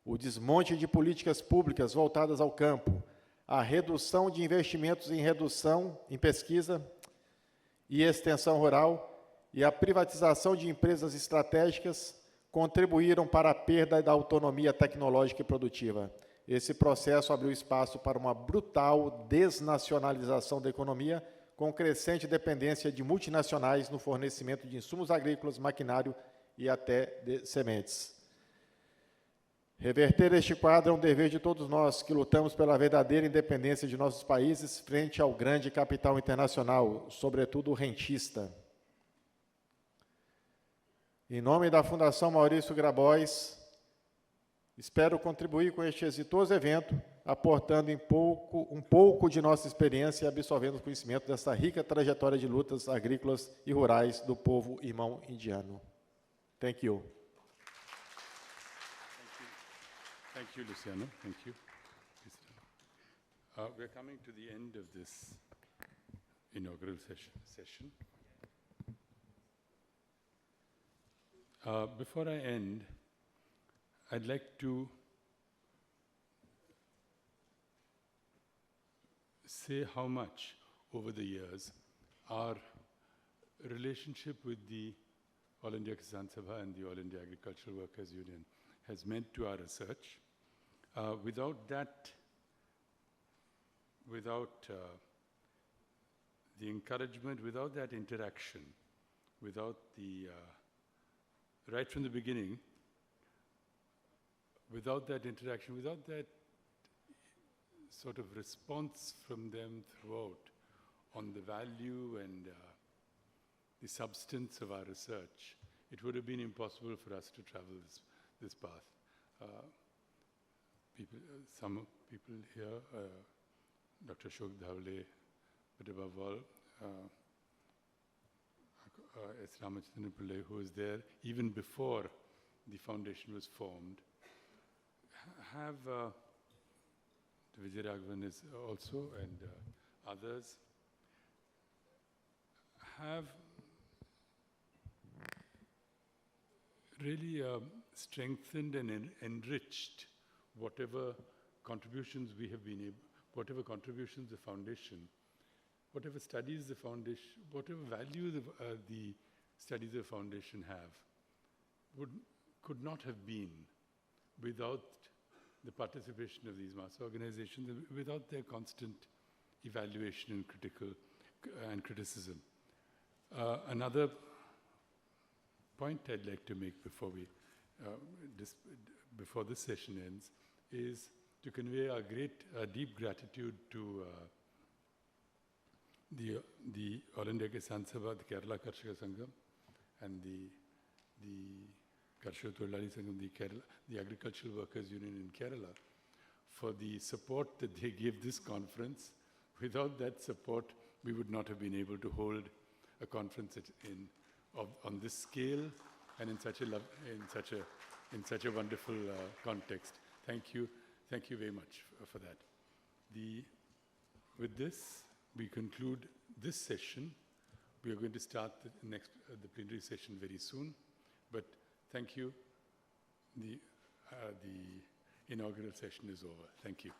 O desmonte de políticas públicas voltadas ao campo, a redução de investimentos em pesquisa e extensão rural e a privatização de empresas estratégicas contribuíram para a perda da autonomia tecnológica e produtiva. Esse processo abriu espaço para uma brutal desnacionalização da economia, com crescente dependência de multinacionais no fornecimento de insumos agrícolas, maquinário e até de sementes. Reverter este quadro é um dever de todos nós que lutamos pela verdadeira independência de nossos países frente ao grande capital internacional, sobretudo o rentista. Em nome da Fundação Maurício Grabois, espero contribuir com este exitoso evento, aportando um pouco de nossa experiência e absorvendo o conhecimento dessa rica trajetória de lutas agrícolas e rurais do povo irmão indiano. Thank you. Thank you, Luciano. Thank you. We're coming to the end of this inaugural session. Before I end, I'd like to say how much, over the years, our relationship with the All India Kisan Sabha and the All India Agricultural Workers Union has meant to our research. Without the encouragement, without that interaction, without the, right from the beginning, without that interaction, without that sort of response from them throughout, on the value and the substance of our research, it would have been impossible for us to travel this path. Some people here, Dr. Ashok Dhawale, but above all, S. Ramachandran Pillai, who was there even before the foundation was formed, have Vijay Raghavan is also, and others have really strengthened and enriched whatever contributions we have been able, whatever contributions the foundation, whatever studies the foundation, whatever value the studies of the foundation have, could not have been without the participation of these mass organizations, without their constant evaluation and criticism. Another point I'd like to make before before this session ends is to convey our deep gratitude to the All India Kisan Sabha, the Kerala Karshaka Sangam, and the Karshaka Tolari Sangam, the Agricultural Workers Union in Kerala, for the support that they gave this conference. Without that support, we would not have been able to hold a conference on this scale and in such a wonderful context. Thank you very much for that. With this, we conclude this session. We are going to start the plenary session very soon, but thank you. The inaugural session is over. Thank you.